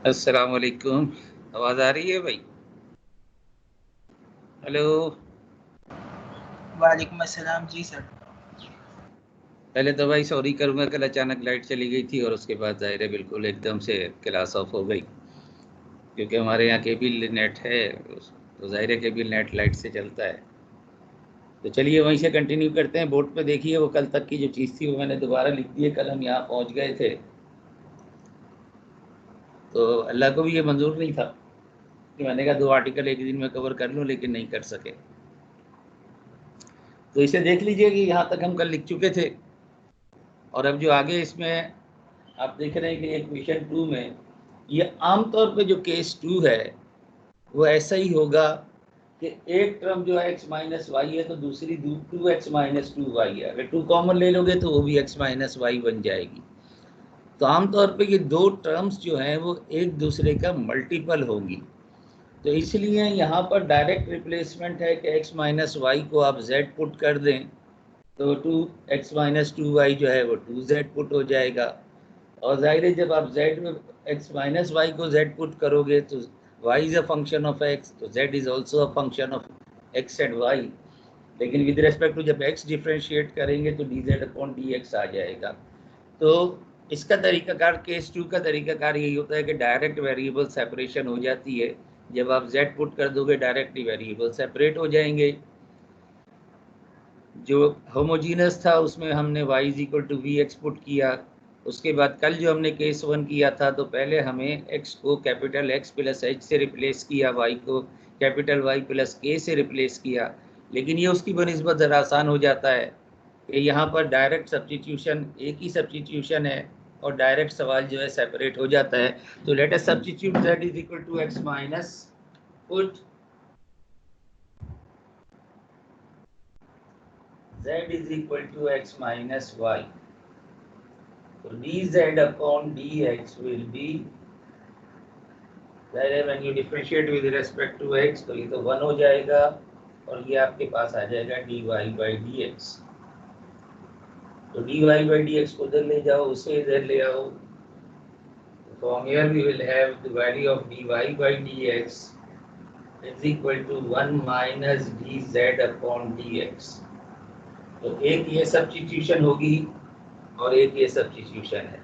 अस्सलाम वालेकुम। आवाज़ आ रही है भाई? हेलो। वालेकुम अस्सलाम जी सर। पहले तो भाई सॉरी करूँगा, कल अचानक लाइट चली गई थी और उसके बाद ज़ाहिर है बिल्कुल एकदम से क्लास ऑफ हो गई, क्योंकि हमारे यहाँ केबल नेट है तो ज़ाहिर है केबल नेट लाइट से चलता है। तो चलिए वहीं से कंटिन्यू करते हैं। बोर्ड पे देखिए वो कल तक की जो चीज़ थी वो मैंने दोबारा लिख दी है। कल हम यहाँ पहुँच गए थे तो अल्लाह को भी ये मंजूर नहीं था कि मैंने कहा 2 आर्टिकल एक दिन में कवर कर लूँ, लेकिन नहीं कर सके। तो इसे देख लीजिए कि यहाँ तक हम कल लिख चुके थे और अब जो आगे इसमें आप देख रहे हैं कि इक्वेशन 2 में ये आमतौर पे जो केस 2 है वो ऐसा ही होगा कि एक टर्म जो है x माइनस वाई है तो दूसरी 2x माइनस 2y है। अगर 2 कॉमन ले लोगे तो वो भी x माइनस वाई बन जाएगी। तो आमतौर पे ये दो टर्म्स जो हैं वो एक दूसरे का मल्टीपल होंगी। तो इसलिए यहाँ पर डायरेक्ट रिप्लेसमेंट है कि x माइनस वाई को आप z पुट कर दें तो 2x माइनस 2y जो है वो 2z पुट हो जाएगा। और जाहिर है जब आप z में x माइनस वाई को z पुट करोगे तो y is a function of x, तो z is also a function of x and y। लेकिन विद रिस्पेक्ट टू जब x डिफ्रेंशिएट करेंगे तो dz अपॉन dx आ जाएगा। तो इसका तरीकाकार केस 2 का तरीकाकार यही होता है कि डायरेक्ट वेरिएबल सेपरेशन हो जाती है। जब आप z पुट कर दोगे डायरेक्टली वेरिएबल सेपरेट हो जाएंगे। जो होमोजीनस था उसमें हमने y is equal to v x put किया। उसके बाद कल जो हमने केस 1 किया था तो पहले हमें x को कैपिटल X प्लस एच से रिप्लेस किया, y को कैपिटल Y प्लस के से रिप्लेस किया। लेकिन ये उसकी बनिस्बत ज़रा आसान हो जाता है कि यहाँ पर डायरेक्ट सब्स्टिट्यूशन एक ही सब्स्टिट्यूशन है और डायरेक्ट सवाल जो है सेपरेट हो जाता है। तो let us substitute z is equal to x minus put z is equal to x minus y. So dz upon dx will be, when you differentiate with respect to x तो ये तो 1 हो जाएगा और ये आपके पास आ जाएगा dy by dx। तो dy by dx को इधर ले जाओ, उसे इधर ले आओ। From here we will have the value of dy by dx is equal to 1 minus dz upon dx। तो एक ये सब्स्टिट्यूशन होगी और एक ये सब्स्टिट्यूशन है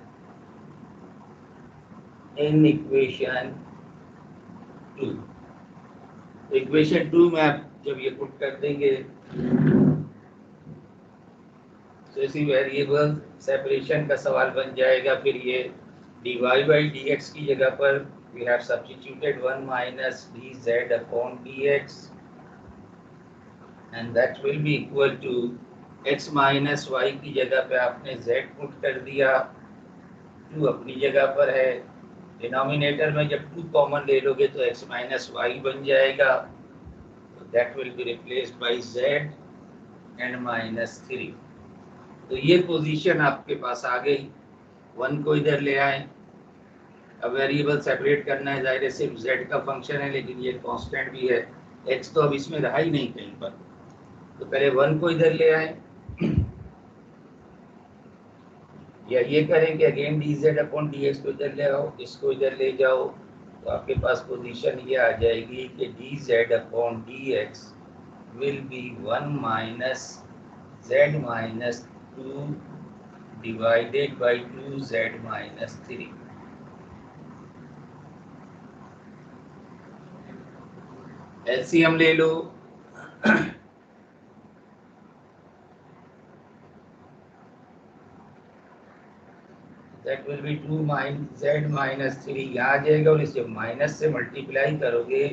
इन इक्वेशन 2। इक्वेशन 2 में आप जब ये पुट कर देंगे तो इसी वेरिएबल सेपरेशन का सवाल बन जाएगा। फिर ये dy by dx की जगह पर we have substituted 1 minus dz upon dx and that will be equal to x minus y की जगह पे आपने z पुट कर दिया, 2 अपनी जगह पर है। डिनोमिनेटर में जब 2 कॉमन ले लोगे तो x माइनस वाई बन जाएगा, तो that will be replaced by z and minus 3। तो ये पोजीशन आपके पास आ गई। 1 को इधर ले आए। अब वेरिएबल सेपरेट करना है, जाहिर है सिर्फ z का फंक्शन है लेकिन ये कांस्टेंट भी है, x तो अब इसमें रहा ही नहीं कहीं पर। तो पहले 1 को इधर ले आए या ये करें कि अगेन dz अपॉन dx को इधर ले आओ, इसको इधर ले जाओ, तो आपके पास पोजीशन ये आ जाएगी कि dz upon dx will be 1 minus z minus 2 divided by 2z minus 3। LCM ले लो। That will be 2 minus z minus 3 यहाँ आ जाएगा और इसे माइनस से मल्टीप्लाई करोगे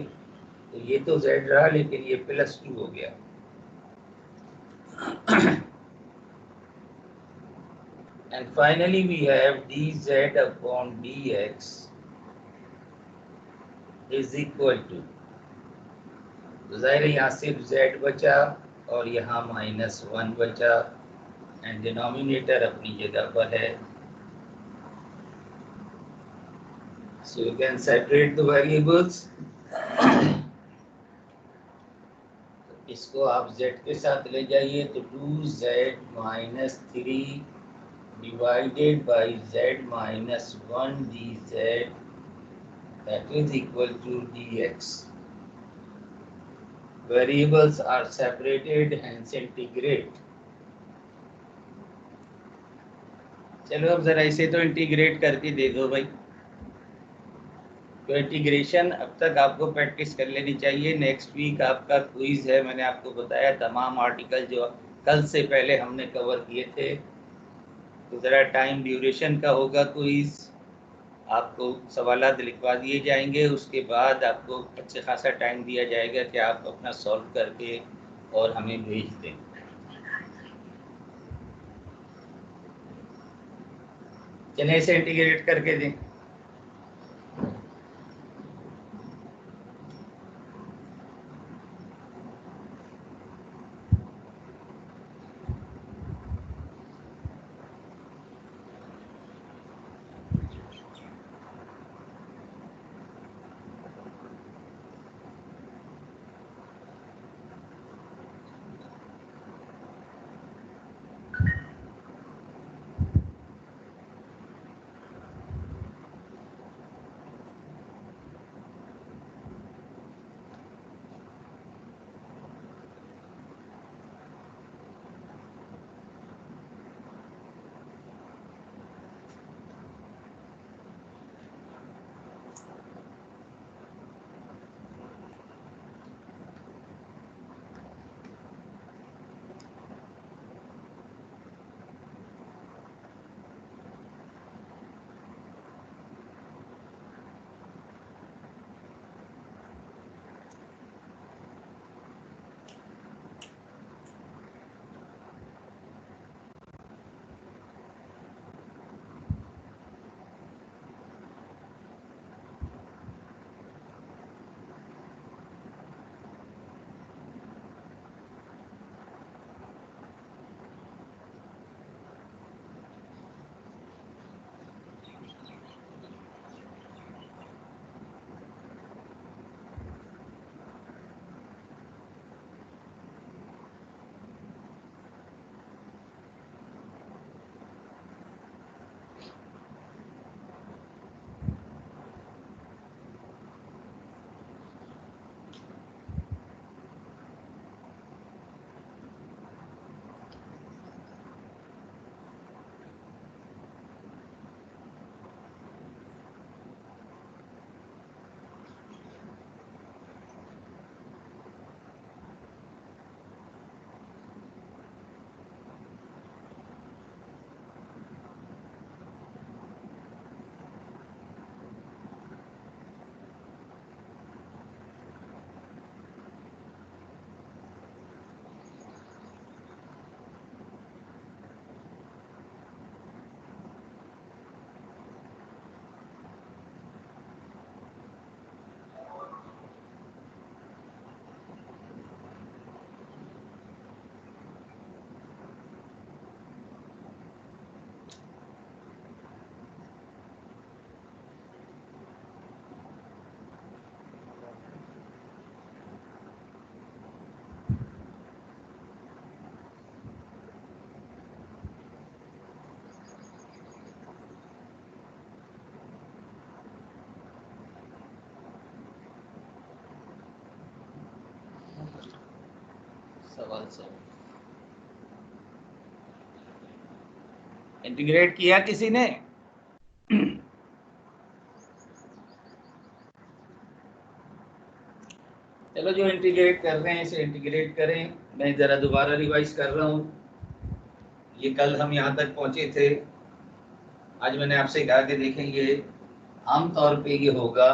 तो ये तो z रहा लेकिन ये प्लस 2 हो गया। And finally we have dz upon dx is equal to, तो जाहिर है यहाँ सिर्फ z बचा और यहाँ -1 बचा एंड डिनोमिनेटर अपनी जगह पर है। So you can separate the variables। इसको आप z के साथ ले जाइए तो 2z minus 3 divided by z minus 1 dz, that is equal to dx. Variables are separated, hence integrate. चलो अब जरा इसे तो इंटीग्रेट करके दे दो भाई। तो इंटीग्रेशन अब तक आपको प्रैक्टिस कर लेनी चाहिए। नेक्स्ट वीक आपका क्विज है, मैंने आपको बताया तमाम आर्टिकल जो कल से पहले हमने कवर किए थे। तो ज़रा टाइम ड्यूरेशन का होगा क्विज, आपको सवालात लिखवा दिए जाएंगे, उसके बाद आपको अच्छे खासा टाइम दिया जाएगा कि आप अपना सॉल्व करके और हमें भेज दें। चलिए इसे इंटीग्रेट करके दें। सवाल सर इंटीग्रेट किया किसी ने? चलो जो इंटीग्रेट कर रहे हैं इसे इंटीग्रेट करें। मैं ज़रा दोबारा रिवाइज कर रहा हूँ। ये कल हम यहाँ तक पहुँचे थे। आज मैंने आपसे कहा कि देखें ये आमतौर पे ये होगा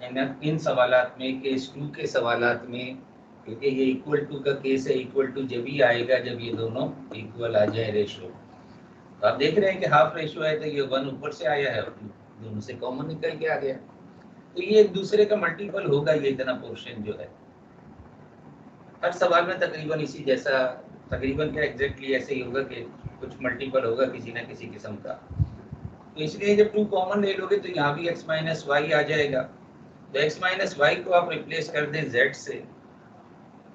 इन सवालात में, केस 2 के सवालात में, क्योंकि ये इक्वल टू का केस है। इक्वल टू जब ही आएगा जब ये दोनों इक्वल आ जाए रेशो। तो आप देख रहे हैं कि हाफ रेशो है तो ये 1 ऊपर से आया है और दोनों से कॉमन निकल के आ गया। तो ये एक दूसरे का मल्टीपल होगा। ये इतना पोर्शन जो है हर सवाल में तकरीबन इसी जैसा, तकरीबन क्या एग्जैक्टली ऐसे ही होगा कि कुछ मल्टीपल होगा किसी ना किसी किस्म का। तो इसलिए जब 2 कॉमन ले लोगे तो यहाँ भी x माइनस वाई आ जाएगा। तो x माइनस वाई को आप रिप्लेस कर दें z से,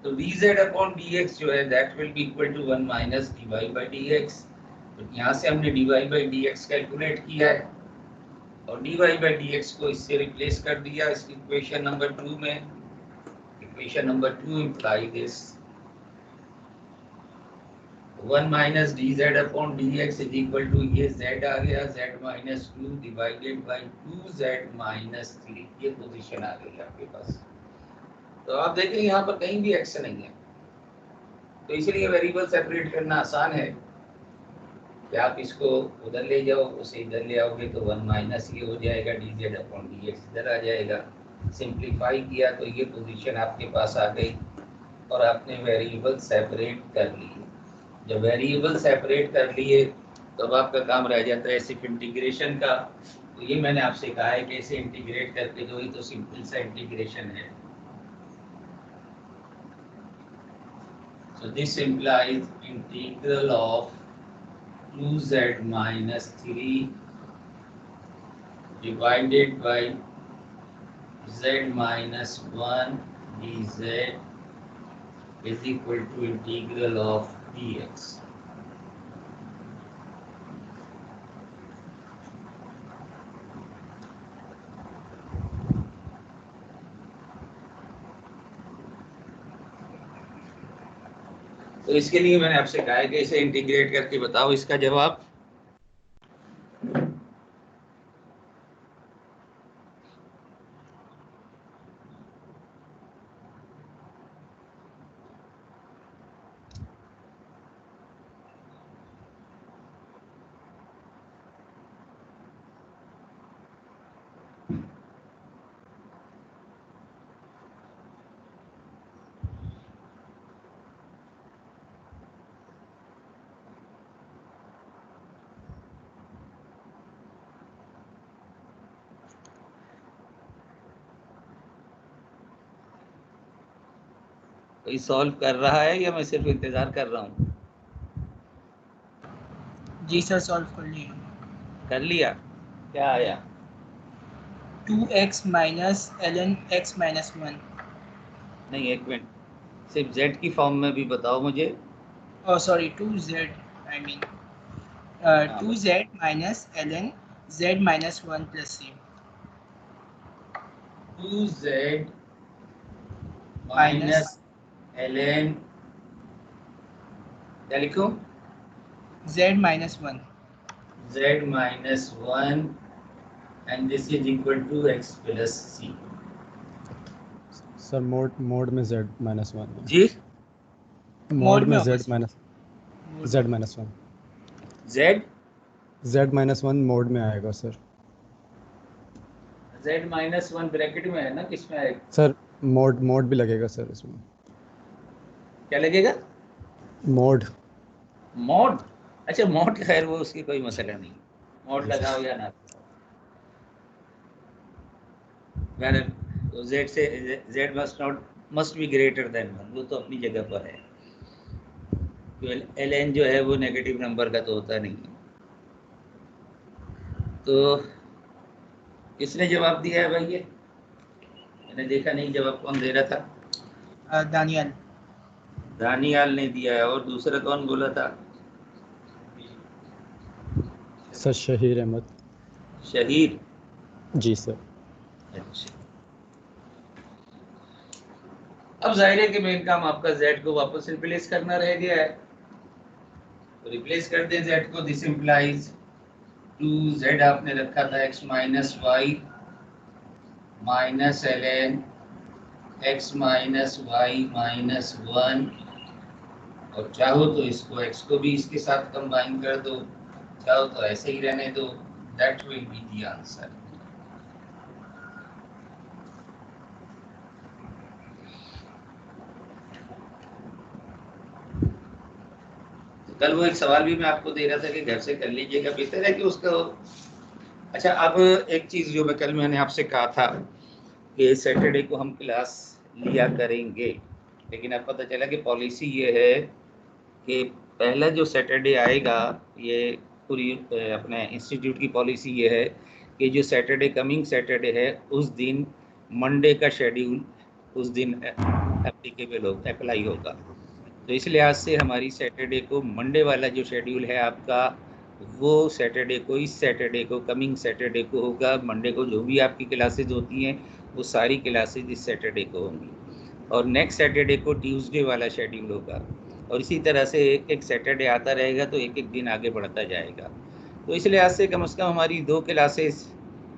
तो dz अपॉन dx जो है that will be equal to 1 minus dy by dx। तो यहाँ से हमने dy by d x calculate किया है और dy बाई डी एक्स को इससे रिप्लेस कर दिया इस इक्वेशन नंबर 2 में। Equation number 2 imply this 1 minus d z upon d x is equal to ये z आ गया z minus 2 divided by 2z minus 3। ये पोजीशन आ गई आपके पास। तो आप देखें यहाँ पर कहीं भी x नहीं है, तो इसलिए वेरिएबल सेपरेट करना आसान है कि आप इसको उधर ले जाओ, उसे इधर ले आओगे तो 1 माइनस ये हो जाएगा D z upon d x इधर आ जाएगा। सिंप्लीफाई किया तो ये पोजीशन आपके पास आ गई और आपने वेरिएबल सेपरेट कर लिए। जब वेरिएबल सेपरेट कर लिए तो अब आपका काम रह जाता है सिर्फ इंटीग्रेशन का। तो ये मैंने आपसे कहा है कि इसे इंटीग्रेट करके जो ही तो सिंपल सा इंटीग्रेशन है। So this implies integral of 2z minus 3 divided by z minus 1 dz is equal to integral of dx. तो इसके लिए मैंने आपसे कहा है कि इसे इंटीग्रेट करके बताओ इसका जवाब। कोई सॉल्व कर रहा है या मैं सिर्फ इंतजार कर रहा हूँ? जी सर, सॉल्व कर लिया। कर लिया? क्या आया? 2x minus ln x minus 1। नहीं, एक मिनट, सिर्फ z की फॉर्म में भी बताओ मुझे। Oh sorry, 2z I mean 2z minus ln z minus 1 plus c। 2z minus ln क्या लिखूं? z minus 1। z minus 1 and this is equal to x plus c। Sir mode में z minus 1 है जी, mode में z minus 1 z minus 1 mode में आएगा sir. z minus 1 bracket में है ना, किसमें आएगा सर? मोड भी लगेगा सर इसमें। क्या लगेगा? मोड। अच्छा मोड, खैर वो उसकी कोई मसला नहीं, मोड लगाओ या ना। तो z से z must be greater than 1, वो तो अपनी जगह पर है। ln जो है वो नेगेटिव नंबर का तो होता नहीं है। तो किसने जवाब दिया है भाई? ये मैंने देखा नहीं, जवाब कौन दे रहा था? दानियाल ने दिया है। और दूसरा कौन बोला था? सर शहीर अहमद। शहीर? जी सर। अच्छा, अब जाहिर है कि मेन काम आपका z को वापस रिप्लेस करना रह गया है, तो रिप्लेस कर दें z को। दिस इंप्लाइज 2z आपने रखा था x minus y minus ln x minus y minus 1, और चाहो तो इसको x को भी इसके साथ कंबाइन कर दो, चाहो तो ऐसे ही रहने दो। That will be the answer. कल वो एक सवाल भी मैं आपको दे रहा था कि घर से कर लीजिएगा, बेहतर है कि उसको। अच्छा, अब एक चीज़ जो मैं कल मैंने आपसे कहा था कि सैटरडे को हम क्लास लिया करेंगे, लेकिन अब पता चला कि पॉलिसी ये है कि पहला जो सैटरडे आएगा, ये पूरी अपने इंस्टीट्यूट की पॉलिसी ये है कि जो सैटरडे कमिंग सैटरडे है उस दिन मंडे का शेड्यूल उस दिन एप्लीकेबल होगा, अप्लाई होगा। तो इस लिहाज से हमारी सैटरडे को मंडे वाला जो शेड्यूल है आपका, वो सैटरडे को, इस सैटरडे को, कमिंग सैटरडे को होगा। मंडे को जो भी आपकी क्लासेज होती हैं वो सारी क्लासेज इस सैटरडे को होंगी, और नेक्स्ट सैटरडे को ट्यूसडे वाला शेड्यूल होगा, और इसी तरह से एक एक सैटरडे आता रहेगा तो एक एक दिन आगे बढ़ता जाएगा। तो इस लिहाज से कम हमारी 2 क्लासेस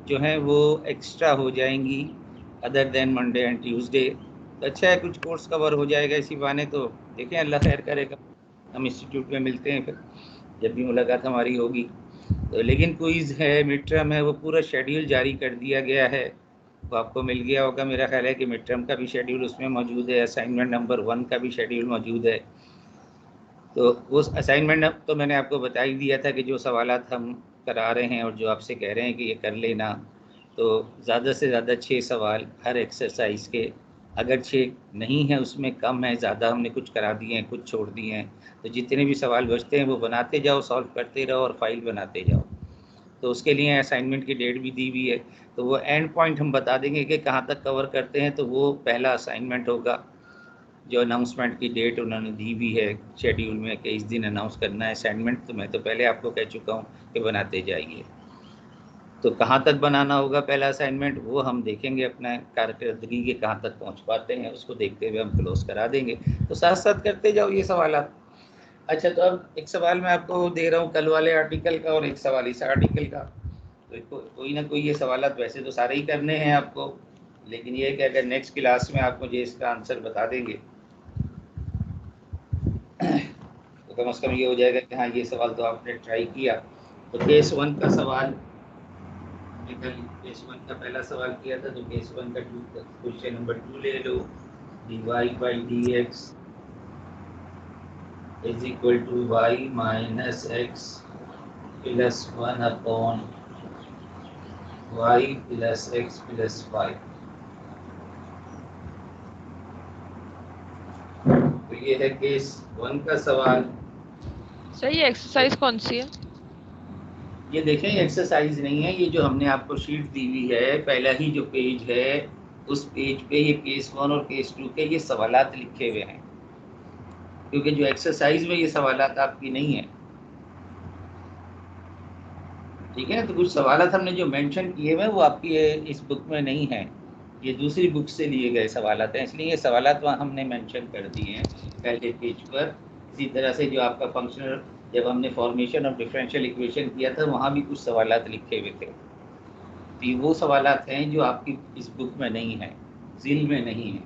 जो हैं वो एक्स्ट्रा हो जाएंगी other than Monday and Tuesday. तो अच्छा है, कुछ कोर्स कवर हो जाएगा इसी बहाने। तो देखें, अल्लाह खैर करेगा, हम इंस्टीट्यूट में मिलते हैं फिर जब भी मुलाकात हमारी होगी। तो लेकिन क्विज़ है, मिड टर्म है, वो पूरा शेड्यूल जारी कर दिया गया है, तो आपको मिल गया होगा मेरा ख्याल है कि मिड टर्म का भी शेड्यूल उसमें मौजूद है, असाइनमेंट नंबर 1 का भी शेड्यूल मौजूद है। तो उस असाइनमेंट तो मैंने आपको बता ही दिया था कि जो सवालात हम करा रहे हैं और जो आपसे कह रहे हैं कि ये कर लेना, तो ज़्यादा से ज़्यादा 6 सवाल हर एक्सरसाइज के, अगर 6 नहीं है उसमें कम है, ज़्यादा हमने कुछ करा दिए हैं, कुछ छोड़ दिए हैं, तो जितने भी सवाल बचते हैं वो बनाते जाओ, सॉल्व करते रहो और फाइल बनाते जाओ। तो उसके लिए असाइनमेंट की डेट भी दी हुई है, तो वो एंड पॉइंट हम बता देंगे कि कहाँ तक कवर करते हैं, तो वो पहला असाइनमेंट होगा। जो अनाउंसमेंट की डेट उन्होंने दी हुई है शेड्यूल में कि इस दिन अनाउंस करना है असाइनमेंट, तो मैं तो पहले आपको कह चुका हूँ कि बनाते जाइए। तो कहाँ तक बनाना होगा पहला असाइनमेंट, वो हम देखेंगे अपना कारकर्दगी के कहाँ तक पहुँच पाते हैं, उसको देखते हुए हम क्लोज करा देंगे। तो साथ साथ करते जाओ ये सवाल। अच्छा, तो अब एक सवाल मैं आपको दे रहा हूँ कल वाले आर्टिकल का और एक सवाल इस आर्टिकल का। तो कोई ना कोई ये सवाल वैसे तो सारे ही करने हैं आपको, लेकिन ये है कि अगर नेक्स्ट क्लास में आप मुझे इसका आंसर बता देंगे तो कम से कम ये हो जाएगा कि हाँ ये सवाल तो आपने ट्राई किया। तो केस 1 का सवाल, केस 1 का पहला सवाल किया था, तो केस 1 का क्वेश्चन नंबर 2 ले लो। dy/dx is equal to y minus x plus 1 upon y plus x plus 5। तो ये है केस 1 का सवाल। सर ये एक्सरसाइज कौन सी है? ये देखें, एक्सरसाइज नहीं है, ये जो हमने आपको शीट दी हुई है, पहला ही जो पेज है उस पेज पे ये केस 1 और केस 2 के ये सवालात लिखे हुए हैं, क्योंकि जो एक्सरसाइज में ये सवालात आपकी नहीं है, ठीक है। तो कुछ सवालात हमने जो मेंशन किए हुए हैं वो आपकी इस बुक में नहीं है, ये दूसरी बुक से लिए गए सवालात हैं, इसलिए ये सवालात वहाँ हमने मेंशन कर दिए हैं पहले पेज पर। इसी तरह से जो आपका फंक्शनल, जब हमने फॉर्मेशन ऑफ डिफरेंशियल इक्वेशन किया था वहाँ भी कुछ सवालात लिखे हुए थे, तो ये वो सवालात हैं जो आपकी इस बुक में नहीं है, जिल में नहीं है।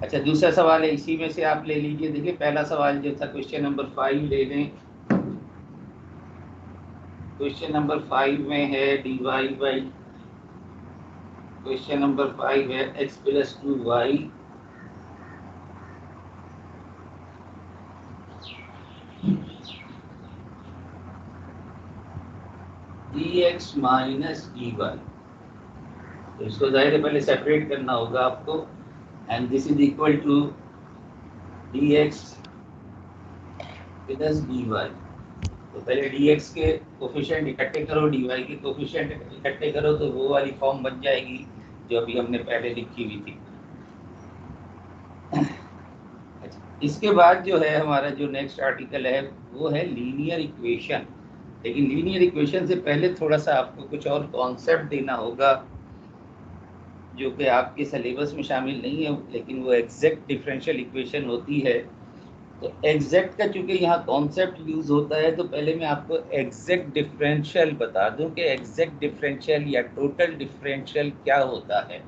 अच्छा, दूसरा सवाल है इसी में से आप ले लीजिए। देखिए, पहला सवाल जो था क्वेश्चन नंबर 5 ले लें। क्वेश्चन नंबर 5 में है क्वेश्चन नंबर 5 है x + 2y dx - dy। तो इसको जाहिर है पहले सेपरेट करना होगा आपको, and this is equal to dx + dy। तो पहले dx के कोफिशिएंट इकट्ठे करो, dy के कोफिशिएंट इकट्ठे करो, तो वो वाली फॉर्म बन जाएगी जो अभी हमने पहले लिखी हुई थी। इसके बाद जो है हमारा जो नेक्स्ट आर्टिकल है वो है लीनियर इक्वेशन। लेकिन लीनियर इक्वेशन से पहले थोड़ा सा आपको कुछ और कॉन्सेप्ट देना होगा जो कि आपके सिलेबस में शामिल नहीं है, लेकिन वो एग्जैक्ट डिफरेंशियल इक्वेशन होती है। तो एग्जैक्ट का चूँकि यहाँ कॉन्सेप्ट यूज़ होता है, तो पहले मैं आपको एग्जैक्ट डिफरेंशियल बता दूं कि एग्जैक्ट डिफरेंशियल या टोटल डिफरेंशियल क्या होता है,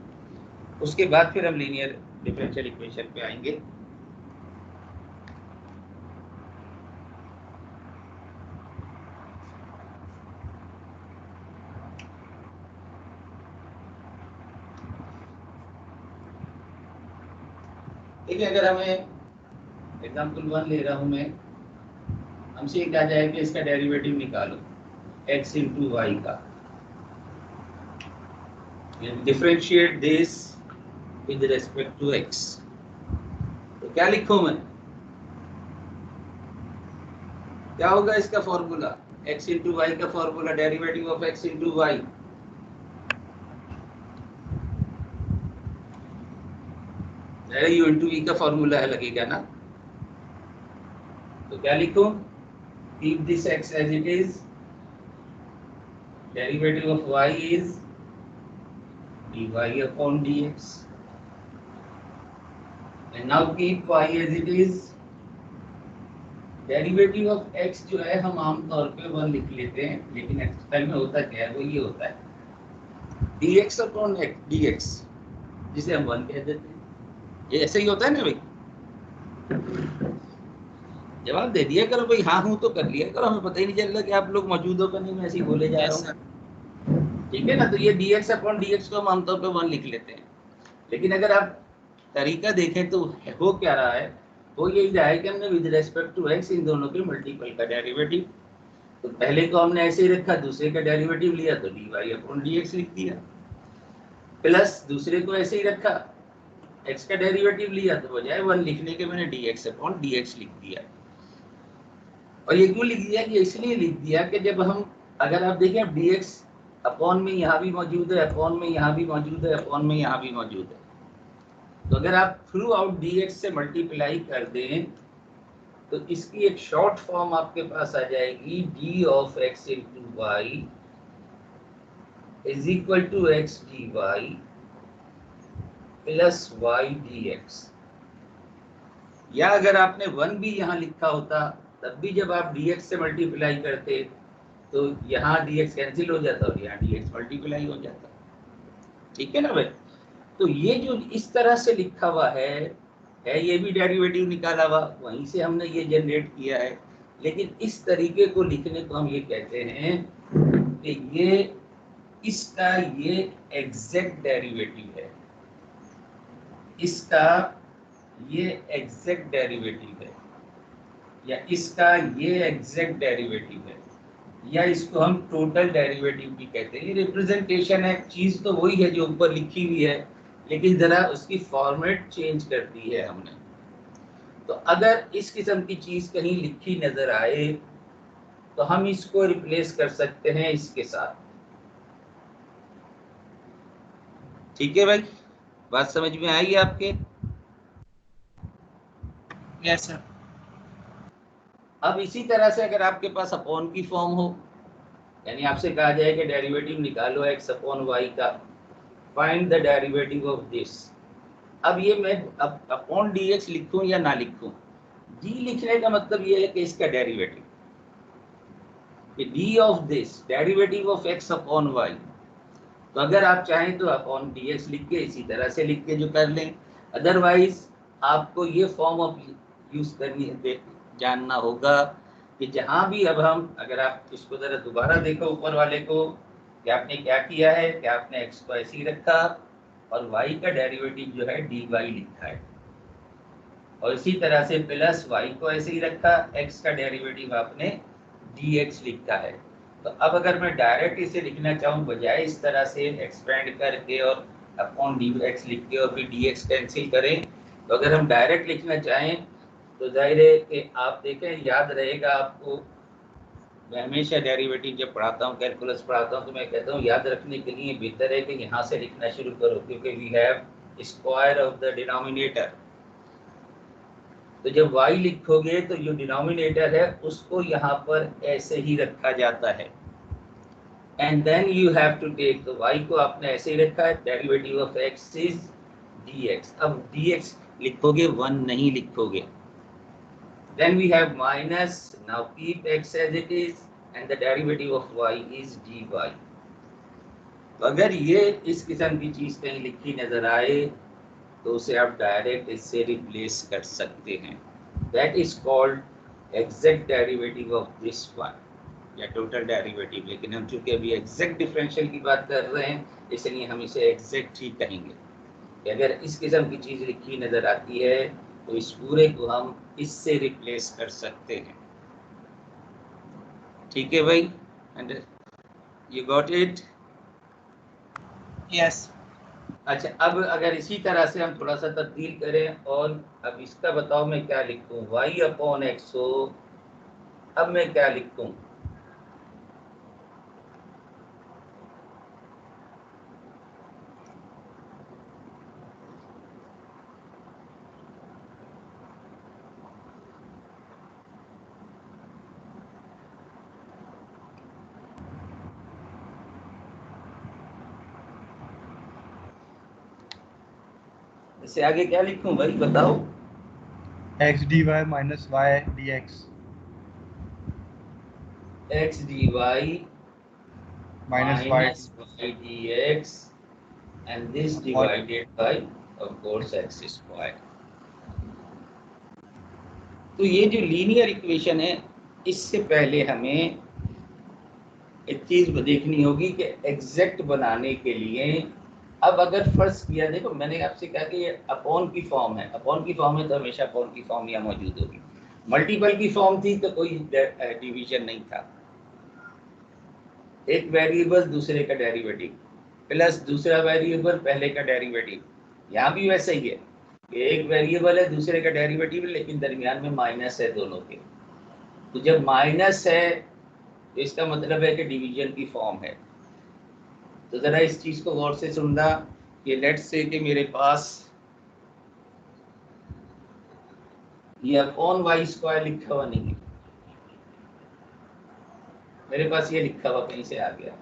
उसके बाद फिर हम लीनियर डिफरेंशियल इक्वेशन पे आएंगे। देखिए, अगर हमें एग्जाम्पल 1 ले रहा हूँ मैं, हमसे ये कहा जाए कि इसका डेरिवेटिव निकालो x * y का, differentiate this with respect to x। तो क्या लिखूं मैं, क्या होगा इसका फॉर्मूला? x * y का formula, derivative of x * y, u into v का फॉर्मूला है लगेगा ना, तो क्या लिखूं, keep this x as it is, derivative of y is dy upon dx, and now keep y as it is, derivative of x जो है हम आमतौर पे 1 लिख लेते हैं, लेकिन एक्चुअल में होता क्या है, वो ये होता है dx अपॉन dx, जिसे हम 1 कह देते हैं। ये ऐसे ही होता है ना भाई, जवाब दे दिया करो भाई, हाँ हूँ तो कर लिया करो, हमें पता ही नहीं चल रहा कि आप लोग मौजूद हो कि नहीं, मैं ऐसे ही बोले जा रहा हूँ। ठीक है ना, तो ये dx अपॉन dx को हम आमतौर पे 1 लिख लेते हैं, लेकिन अगर आप तरीका देखें तो हो क्या रहा है, वो यही रहा है कि हमने विद रेस्पेक्ट टू x इन दोनों के मल्टीपल का डेरिवेटिव, तो पहले को हमने ऐसे ही रखा, दूसरे का डेरिवेटिव लिया तो dy अपॉन dx लिख दिया, प्लस दूसरे को ऐसे ही रखा, x का डेरिवेटिव लिया तो बजाय 1 लिखने के मैंने dx अपॉन dx लिख दिया। और ये क्यों लिख दिया, कि इसलिए लिख दिया कि जब हम, अगर आप देखें dx अपॉन में यहाँ भी मौजूद है, अपॉन में यहाँ भी मौजूद है, अपॉन में यहाँ भी मौजूद है, तो अगर आप थ्रू आउट dx से मल्टीप्लाई कर दें तो इसकी एक शॉर्ट फॉर्म आपके पास आ जाएगी, d of x into y is equal to x dy plus y dx। या अगर आपने 1 भी यहाँ लिखा होता, तब भी जब आप dx से मल्टीप्लाई करते तो यहाँ dx कैंसिल हो जाता और यहाँ dx मल्टीप्लाई हो जाता। ठीक है ना भाई, तो ये जो इस तरह से लिखा हुआ है ये भी डेरिवेटिव निकाला हुआ, वहीं से हमने ये जनरेट किया है, लेकिन इस तरीके को लिखने को हम ये कहते हैं कि ये इसका ये एग्जैक्ट डेरिवेटिव है, इसका ये एग्जैक्ट डेरिवेटिव है, या इसका ये एग्जैक्ट डेरिवेटिव है, या इसको हम टोटल डेरिवेटिव भी कहते हैं। ये रिप्रेजेंटेशन है, चीज तो वही है जो ऊपर लिखी हुई है, लेकिन जरा उसकी फॉर्मेट चेंज कर दी है हमने। तो अगर इस किस्म की चीज कहीं लिखी नजर आए तो हम इसको रिप्लेस कर सकते हैं इसके साथ। ठीक है भाई, बात समझ में आई आपके? Yes sir. अब इसी तरह से अगर आपके पास अपॉन की फॉर्म हो, यानी आपसे कहा जाए कि डेरिवेटिव निकालो x अपॉन वाई का, find the derivative of this. अब ये मैं अपॉन dx लिखूं या ना लिखूं, d लिखने का मतलब ये है कि इसका derivative, d of this derivative of x upon y। तो अगर आप चाहें तो अपॉन dx लिख के इसी तरह से लिख के जो कर लें, अदरवाइज आपको ये फॉर्म ऑफ यूज करनी है, जानना होगा कि जहां भी अब हम, अगर आप इसको जरा दोबारा देखो ऊपर वाले को, कि आपने क्या किया है कि आपने x को ऐसे ही रखा और y का डेरिवेटिव जो है dy लिखा है, और इसी तरह से प्लस y को ऐसे ही रखा, x का डेरिवेटिव आपने dx लिखा है। तो अब अगर मैं डायरेक्ट इसे लिखना चाहूँ, बजाय इस तरह से एक्सपेंड करके और अपॉन dx लिख के और फिर dx कैंसिल करें, तो अगर हम डायरेक्ट लिखना चाहें तो जाहिर है कि आप देखें, याद रहेगा आपको, मैं हमेशा डेरिवेटिव जब पढ़ाता हूँ, कैलकुलस पढ़ाता हूँ, तो मैं कहता हूँ याद रखने के लिए बेहतर है कि यहाँ से लिखना शुरू करो, क्योंकि we have square of the denominator. तो जब y लिखोगे तो जो डिनोमिनेटर है उसको यहाँ पर ऐसे ही रखा जाता है, and then you have to take, तो y को आपने ऐसे ही रखा है, derivative of x is dx। अब dx लिखोगे 1 नहीं लिखोगे, then we have minus, now keep x as it is and the derivative of y is dy। तो अगर ये इस किस्म की चीज कहीं लिखी नजर आए तो उसे आप डायरेक्ट इससे रिप्लेस कर सकते हैं, that is called exact derivative of this one, या टोटल डेरिवेटिव। लेकिन हम चूंकि अभी एग्जैक्ट डिफरेंशियल की बात कर रहे हैं, इसलिए हम इसे एग्जैक्ट ही कहेंगे कि अगर इस किस्म की चीज लिखी नजर आती है तो इस पूरे को हम इससे रिप्लेस कर सकते हैं। ठीक है भाई, and you got it? Yes. अच्छा, अब अगर इसी तरह से हम थोड़ा सा तब्दील करें, और अब इसका बताओ मैं क्या लिखूं, y अपॉन एक्स हो, अब मैं क्या लिखूं? इससे आगे क्या लिखूं भाई बताओ? x dy minus y dx x dy minus y minus y dx and this divided by of course x square. तो ये जो लीनियर इक्वेशन है, इससे पहले हमें एक चीज देखनी होगी कि एग्जैक्ट बनाने के लिए, अब अगर फर्ज किया, देखो मैंने आपसे कहा कि ये अपॉन की फॉर्म है, अपॉन की फॉर्म है तो हमेशा अपॉन की फॉर्म यहाँ मौजूद होगी। मल्टीपल की फॉर्म थी तो कोई डिवीजन नहीं था, एक वेरिएबल दूसरे का डेरिवेटिव प्लस दूसरा वेरिएबल पहले का डेरिवेटिव। यहाँ भी वैसा ही है कि एक वेरिएबल है दूसरे का डेरिवेटिव, लेकिन दरमियान में माइनस है दोनों के। तो जब माइनस है तो इसका मतलब है कि डिवीजन की फॉर्म है। तो जरा इस चीज को गौर से सुनना कि लेट्स से कि मेरे पास ये अपॉन वाई स्क्वायर लिखा हुआ नहीं है, मेरे पास ये लिखा हुआ कहीं से आ गया।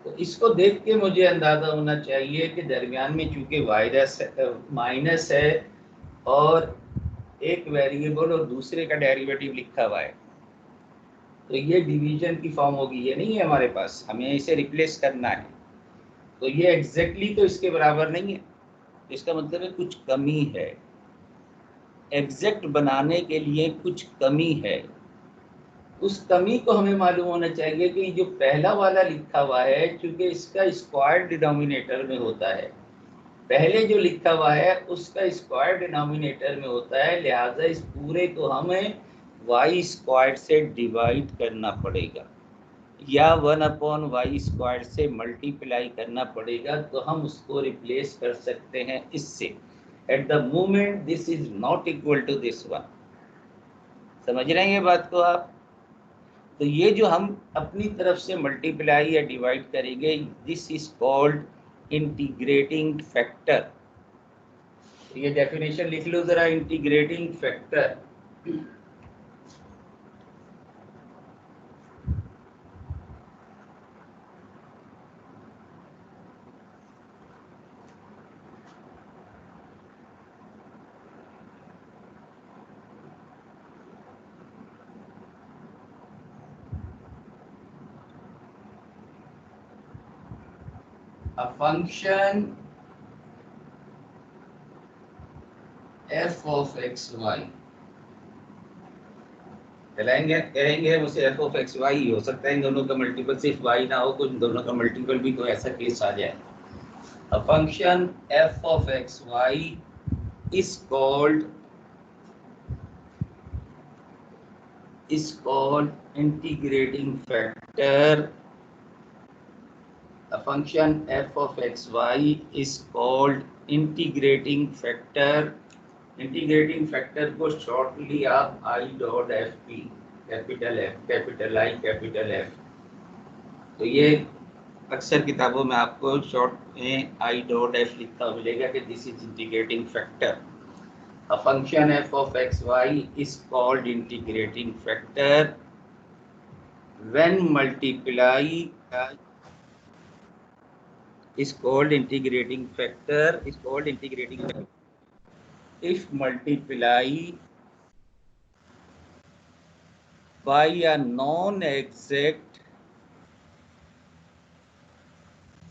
तो इसको देख के मुझे अंदाजा होना चाहिए कि दरमियान में चूंकि वायरस माइनस है और एक वेरिएबल और दूसरे का डेरिवेटिव लिखा हुआ है, तो ये डिवीजन की फॉर्म होगी। ये नहीं है हमारे पास, हमें इसे रिप्लेस करना है। तो ये एग्जैक्टली तो इसके बराबर नहीं है, इसका मतलब है कुछ कमी है, एग्जैक्ट बनाने के लिए कुछ कमी है। उस कमी को हमें मालूम होना चाहिए कि जो पहला वाला लिखा हुआ है, चूंकि इसका स्क्वायर डिनोमिनेटर में होता है, पहले जो लिखा हुआ है उसका स्क्वायर डिनोमिनेटर में होता है, लिहाजा इस पूरे को हमें वाई स्क्वायर से डिवाइड करना पड़ेगा या 1/y स्क्वायर से मल्टीप्लाई करना पड़ेगा। तो हम उसको रिप्लेस कर सकते हैं इससे। At the moment this is not equal to this one. समझ रहे हैं ये बात को आप? तो ये जो हम अपनी तरफ से मल्टीप्लाई या डिवाइड करेंगे, this is called integrating factor. ये डेफिनेशन लिख लो जरा, integrating factor. A function f of x y, कहेंगे मुझसे f of x y हो सकता है इन दोनों का मल्टीपल सिर्फ y ना हो, कुछ दोनों का मल्टीपल भी कोई ऐसा केस आ जाए। A function f of x y is called integrating factor. A function f of x y is called integrating factor. Integrating factor को शॉर्टली आप आई dot F P, capital F, capital I, capital F, तो ये अक्सर किताबों में आपको short में आई dot F लिखा मिलेगा कि this is integrating factor. A function f of x y is called integrating factor when multiply is called integrating factor if multiply by a non-exact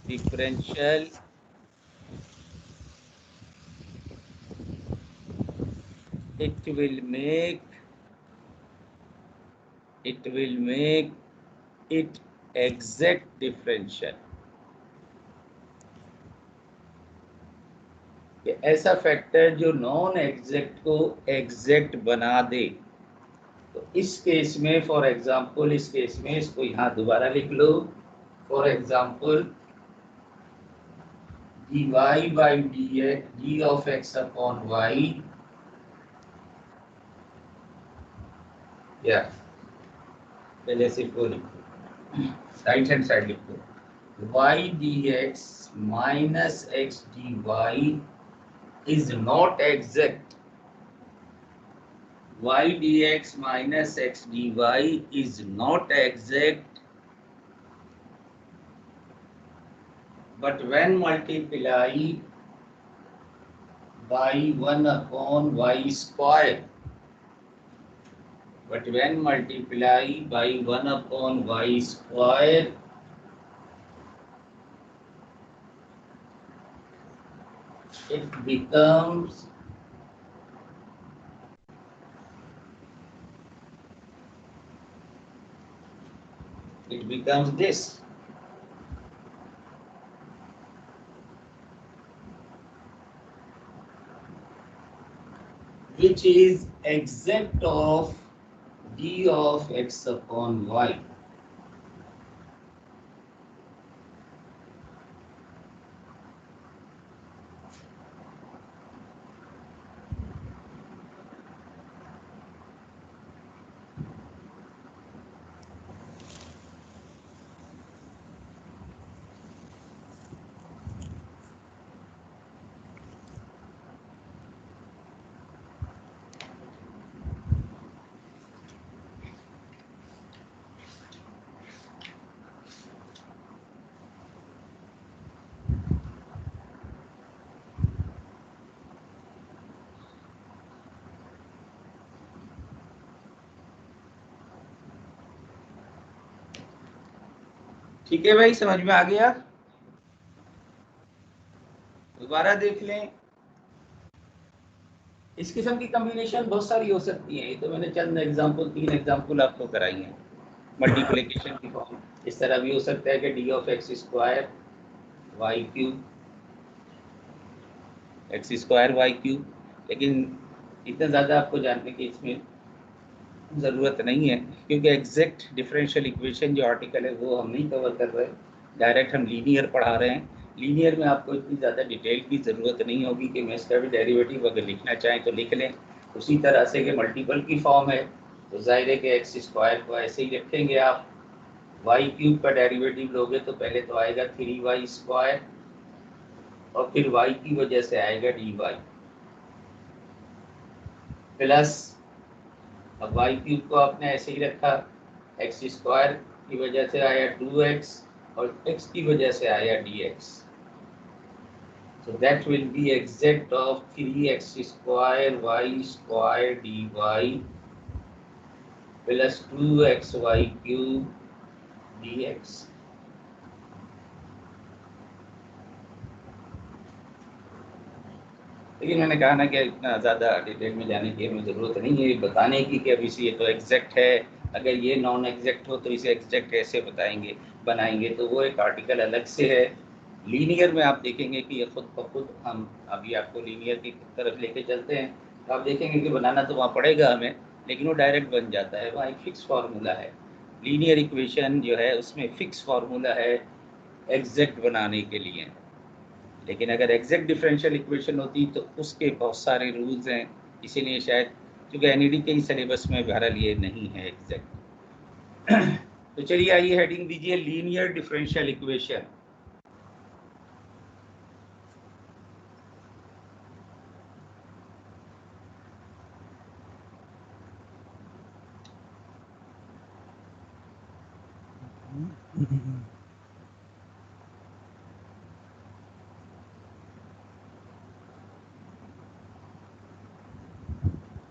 differential it will make it exact differential। कि ऐसा factor जो non exact को exact बना दे। तो इस case में for example, इस case में इसको यहाँ दोबारा लिख लो। For example dy by dx d of x upon y, या पहले सिर्फ वो लिखो, राइट हैंड साइड लिखो, y dx minus x dy is not exact। y dx minus x dy is not exact but when multiply by 1 upon y square, but when multiply by 1 upon y square, it becomes this, which is exact of d of x upon y. ठीक है भाई, समझ में आ गया? दोबारा देख लें। इस किस्म की कॉम्बिनेशन बहुत सारी हो सकती है। ये तो मैंने चंद एग्जांपल, 3 एग्जांपल आपको कराई हैं। मल्टीप्लिकेशन की फॉर्म इस तरह भी हो सकता है कि d of x square y cube, x square y cube, लेकिन इतना ज़्यादा आपको जानने की इसमें ज़रूरत नहीं है, क्योंकि एग्जैक्ट डिफरेंशियल इक्वेशन जो आर्टिकल है वो हम नहीं कवर कर रहे, डायरेक्ट हम लीनियर पढ़ा रहे हैं। लीनियर में आपको इतनी ज़्यादा डिटेल की ज़रूरत नहीं होगी कि मैं इसका भी डेरिवेटिव अगर लिखना चाहें तो लिख लें। उसी तरह से कि मल्टीपल की फॉर्म है तो जाहिर है कि एक्स स्क्वायर को ऐसे ही रखेंगे आप। वाई क्यूब का डेरिवेटिव लोगे तो पहले तो आएगा 3y स्क्वायर और फिर y की वजह से आएगा dy प्लस, अब वाई क्यूब को आपने ऐसे ही रखा, एक्स स्क्वायर की वजह से आया 2x और x की वजह से आया dx, so that will be exact of 3x square y square dy plus 2xy cube dx। लेकिन मैंने कहा ना कि इतना ज़्यादा डिटेल में जाने की हमें ज़रूरत नहीं है, बताने की कि अब इसे ये तो एग्जैक्ट है, अगर ये नॉन एग्जैक्ट हो तो इसे एग्जैक्ट कैसे बनाएंगे, तो वो एक आर्टिकल अलग से है। लीनियर में आप देखेंगे कि ये खुद ब खुद, हम अभी आपको लीनियर की तरफ लेके चलते हैं तो आप देखेंगे कि बनाना तो वहाँ पड़ेगा हमें, लेकिन वो डायरेक्ट बन जाता है। वहाँ एक फ़िक्स फार्मूला है, लीनियर इक्वेशन जो है उसमें फ़िक्स फार्मूला है एग्जैक्ट बनाने के लिए। लेकिन अगर एग्जैक्ट डिफरेंशियल इक्वेशन होती तो उसके बहुत सारे रूल्स हैं, इसीलिए शायद क्योंकि एनईडी के ही सिलेबस में बहरहाल ये नहीं है एग्जैक्ट। तो चलिए आइए हेडिंग दीजिए linear differential equation.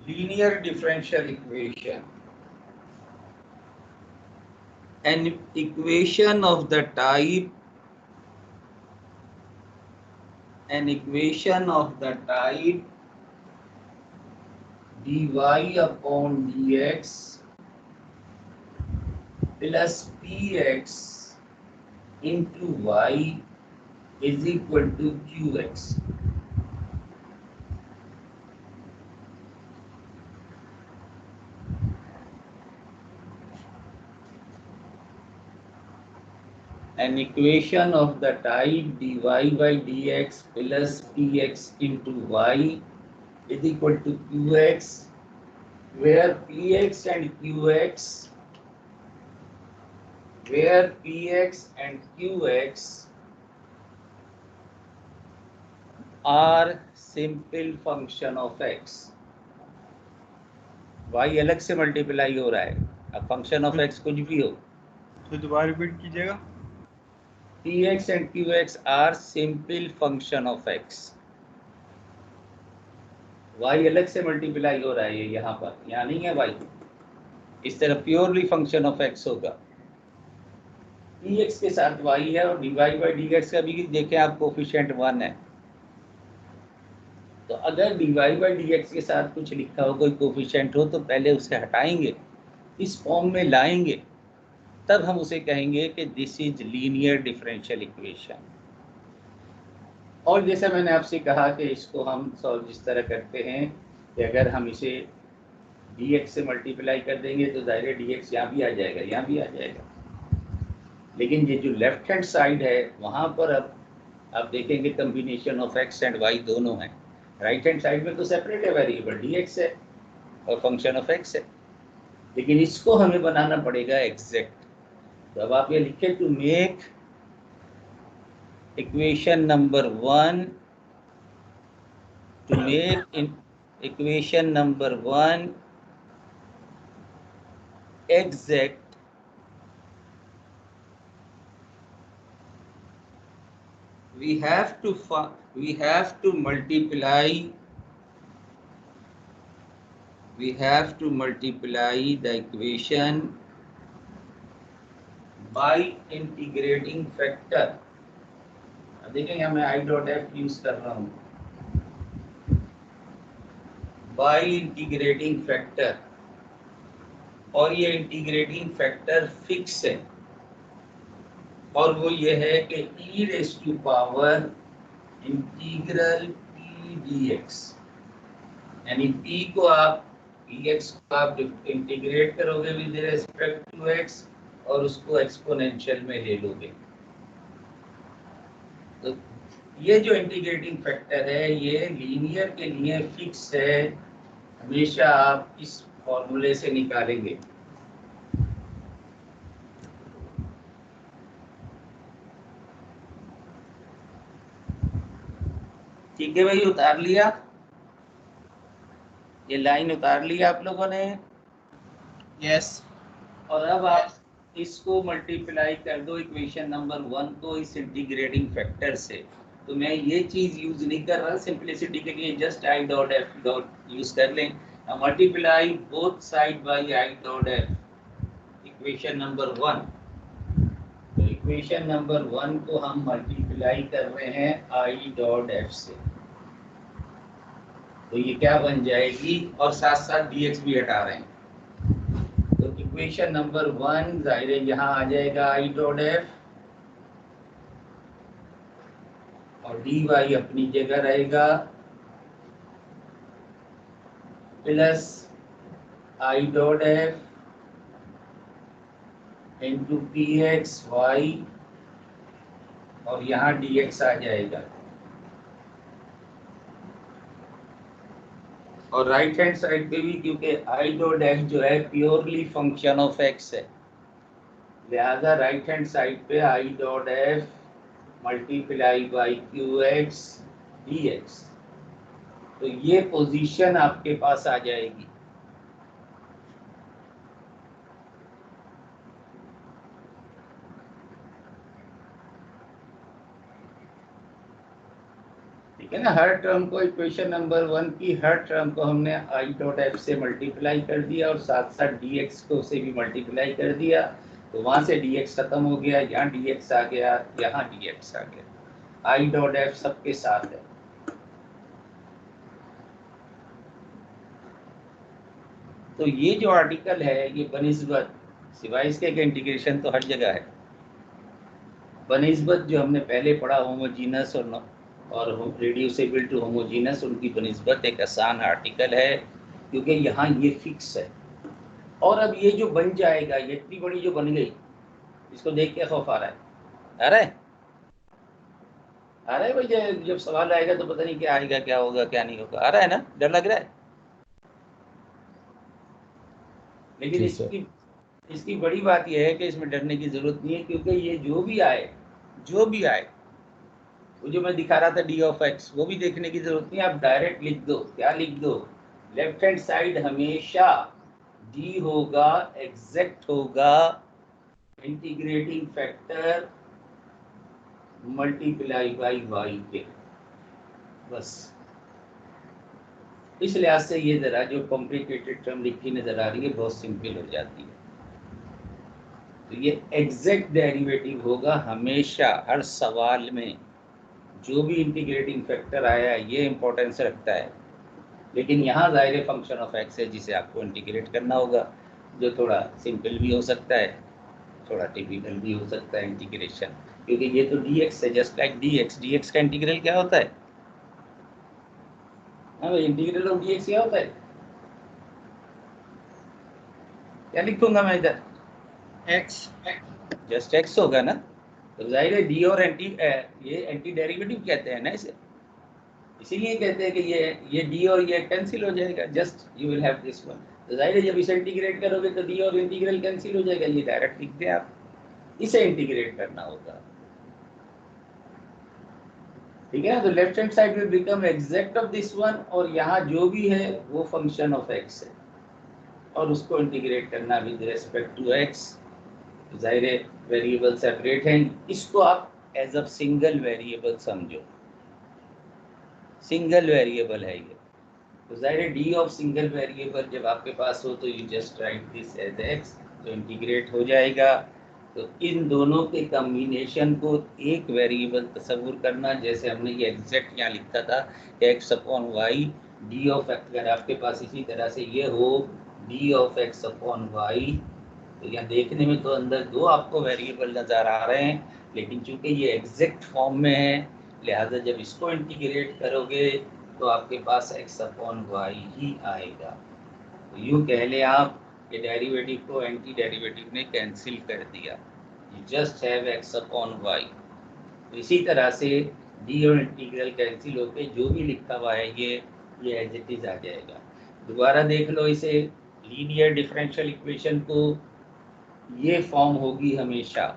Linear differential equation, an equation of the type dy upon dx plus px into y is equal to qx। An equation of the type dy by dx plus px into y is equal to qx, where px and qx are simple function of x। y अलग से multiply हो रहा है, अब function of x कुछ भी हो। तो दोबारा रिपीट कीजिएगा। Px and Qx are simple function of x. y अलग से मल्टीप्लाई हो रहा है यहाँ पर, यहाँ नहीं है y, इस तरह प्योरली फंक्शन ऑफ x होगा। px के साथ y है और dy by dx का भी देखें आप कोफिशिएंट 1 है। तो अगर dy by dx के साथ कुछ लिखा हो, कोई कोफिशिएंट हो, तो पहले उसे हटाएंगे, इस फॉर्म में लाएंगे, तब हम उसे कहेंगे कि this is linear differential equation. और जैसा मैंने आपसे कहा कि इसको हम सॉल्व इस तरह करते हैं कि अगर हम इसे dx से मल्टीप्लाई कर देंगे तो दायरे dx यहाँ भी आ जाएगा, यहाँ भी आ जाएगा। लेकिन ये जो लेफ्ट हैंड साइड है वहाँ पर अब आप देखेंगे combination of x and y दोनों हैं। राइट हैंड साइड में तो सेपरेट है, वेरिएबल dx है और फंक्शन ऑफ x है, लेकिन इसको हमें बनाना पड़ेगा एग्जैक्ट। तो अब आप ये लिखें, to make equation number 1, to make in equation number 1 exact, we have to multiply the equation by integrating factor। देखेंगे मैं आई डॉट एफ यूज कर रहा हूँ, बाई इंटीग्रेटिंग फैक्टर, और ये इंटीग्रेटिंग फैक्टर फिक्स है, और वो ये है कि e raise to power integral p dx, यानी p को आप dx को आप इंटीग्रेट करोगे विद रिस्पेक्ट टू x और उसको एक्सपोनेंशियल में ले लोगे। तो ये जो इंटीग्रेटिंग फैक्टर है ये लीनियर के लिए फिक्स है, हमेशा आप इस फॉर्मूले से निकालेंगे। ठीक है भाई, उतार लिया, ये लाइन उतार लिया आप लोगों ने? यस। और अब आप इसको मल्टीप्लाई कर दो इक्वेशन नंबर 1 को इस इंटीग्रेटिंग फैक्टर से। तो मैं ये चीज यूज नहीं कर रहा, सिंपलिसिटी के लिए just I dot F dot use कर लें। Multiply both side by I dot F, equation number 1। तो इक्वेशन नंबर 1 को हम मल्टीप्लाई कर रहे हैं आई डॉट एफ से, तो ये क्या बन जाएगी, और साथ साथ dx भी हटा रहे हैं। तो इक्वेशन नंबर 1 जाहिर है यहाँ आ जाएगा आई डॉट एफ, और dy अपनी जगह रहेगा, plus I dot F into p x y, और यहाँ dx आ जाएगा। और राइट हैंड साइड पे भी, क्योंकि आई डॉट एफ जो है प्योरली फंक्शन ऑफ x है, लिहाजा राइट हैंड साइड पे आई dot F multiply by Q x D x. तो ये पोजीशन आपके पास आ जाएगी। ठीक है ना, हर टर्म को इक्वेशन नंबर 1 की हर टर्म को हमने आई डॉट एफ से मल्टीप्लाई कर दिया और साथ साथ dx को से भी मल्टीप्लाई कर दिया। तो वहां से dx खत्म हो गया, यहाँ dx आ गया, यहाँ dx आ गया। आई डॉट एफ सबके साथ है। तो ये जो आर्टिकल है ये बनिस्बत, सिवाय इसके कि इंटीग्रेशन तो हर जगह है, बनिस्बत जो हमने पहले पढ़ा होमोजीनस और रिड्यूसिबल टू होमोजीनस, उनकी बनिस्बत एक आसान आर्टिकल है, क्योंकि यहाँ ये फिक्स है। और अब ये जो बन जाएगा, ये इतनी बड़ी जो बन गई, इसको देख के खौफ आ रहा है? आ रहा है? आ रहा है भाई? जब सवाल आएगा तो पता नहीं क्या आएगा, क्या होगा क्या नहीं होगा। आ रहा है ना? डर लग रहा है? लेकिन इसकी बड़ी बात यह है कि इसमें डरने की जरूरत नहीं है, क्योंकि ये जो भी आए वो जो मैं दिखा रहा था डी ऑफ एक्स, वो भी देखने की जरूरत नहीं है, आप डायरेक्ट लिख दो। क्या लिख दो? लेफ्ट हैंड साइड हमेशा डी होगा, एग्जैक्ट होगा integrating factor multiply by y के। बस इस लिहाज से ये जरा जो कॉम्प्लिकेटेड टर्म लिखी नजर आ रही है बहुत सिंपल हो जाती है। तो ये एग्जैक्ट डेरिवेटिव होगा हमेशा हर सवाल में, जो भी इंटीग्रेटिंग फैक्टर आया है ये इंपॉर्टेंस रखता है। लेकिन यहाँ ज़ाहिर फंक्शन ऑफ एक्स है जिसे आपको इंटीग्रेट करना होगा, जो थोड़ा सिंपल भी हो सकता है, थोड़ा टिपिकल भी हो सकता है इंटीग्रेशन, क्योंकि ये तो dx है, जस्ट लाइक dx। dx का इंटीग्रल क्या होता है? हाँ भाई, इंटीग्रल ऑफ dx क्या होता है? क्या लिखूंगा मैं इधर? x। जस्ट x होगा ना। तो जाहिर है डी और ये एंटी डेरिवेटिव कहते हैं ना इसे, इसीलिए कहते हैं कि ये डी और ये कैंसिल हो जाएगा, just you will have this one. तो जाहिर है जब इसे इंटीग्रेट करोगे तो डी और इंटीग्रल कैंसिल हो जाएगा, ये डायरेक्ट लिख दें आप, इसे इंटीग्रेट करना होगा, ठीक है ना। तो left hand side will become exact of this one, और यहाँ जो भी है वो फंक्शन ऑफ एक्स है, और उसको इंटीग्रेट करना विद रेस्पेक्ट टू एक्स। जाहिर है वेरिएबल सेपरेट हैं, इसको आप एज अ सिंगल वेरिएबल समझो, सिंगल वेरिएबल है ये। तो जाहिर है डी ऑफ सिंगल वेरिएबल जब आपके पास हो तो you just write this as x, तो इंटीग्रेट हो जाएगा। तो इन दोनों के कम्बिनेशन को एक वेरिएबल तस्वुर करना, जैसे हमने ये एग्जैक्ट यहाँ लिखा था x upon y d of x, अगर आपके पास इसी तरह से ये हो d of x upon y, तो यहाँ देखने में तो अंदर दो आपको वेरिएबल नज़र आ रहे हैं, लेकिन चूंकि ये एग्जैक्ट फॉर्म में है लिहाजा जब इसको इंटीग्रेट करोगे तो आपके पास x अपॉन वाई ही आएगा। तो यूँ कह लें आप कि डेरिवेटिव को एंटी डेरिवेटिव ने कैंसिल कर दिया, you just have x upon y. तो इसी तरह से डी और इंटीग्रल कैंसिल होके जो भी लिखा हुआ है ये एज इट इज आ जाएगा। दोबारा देख लो इसे, लीनियर डिफरेंशियल इक्वेशन को ये फॉर्म होगी हमेशा।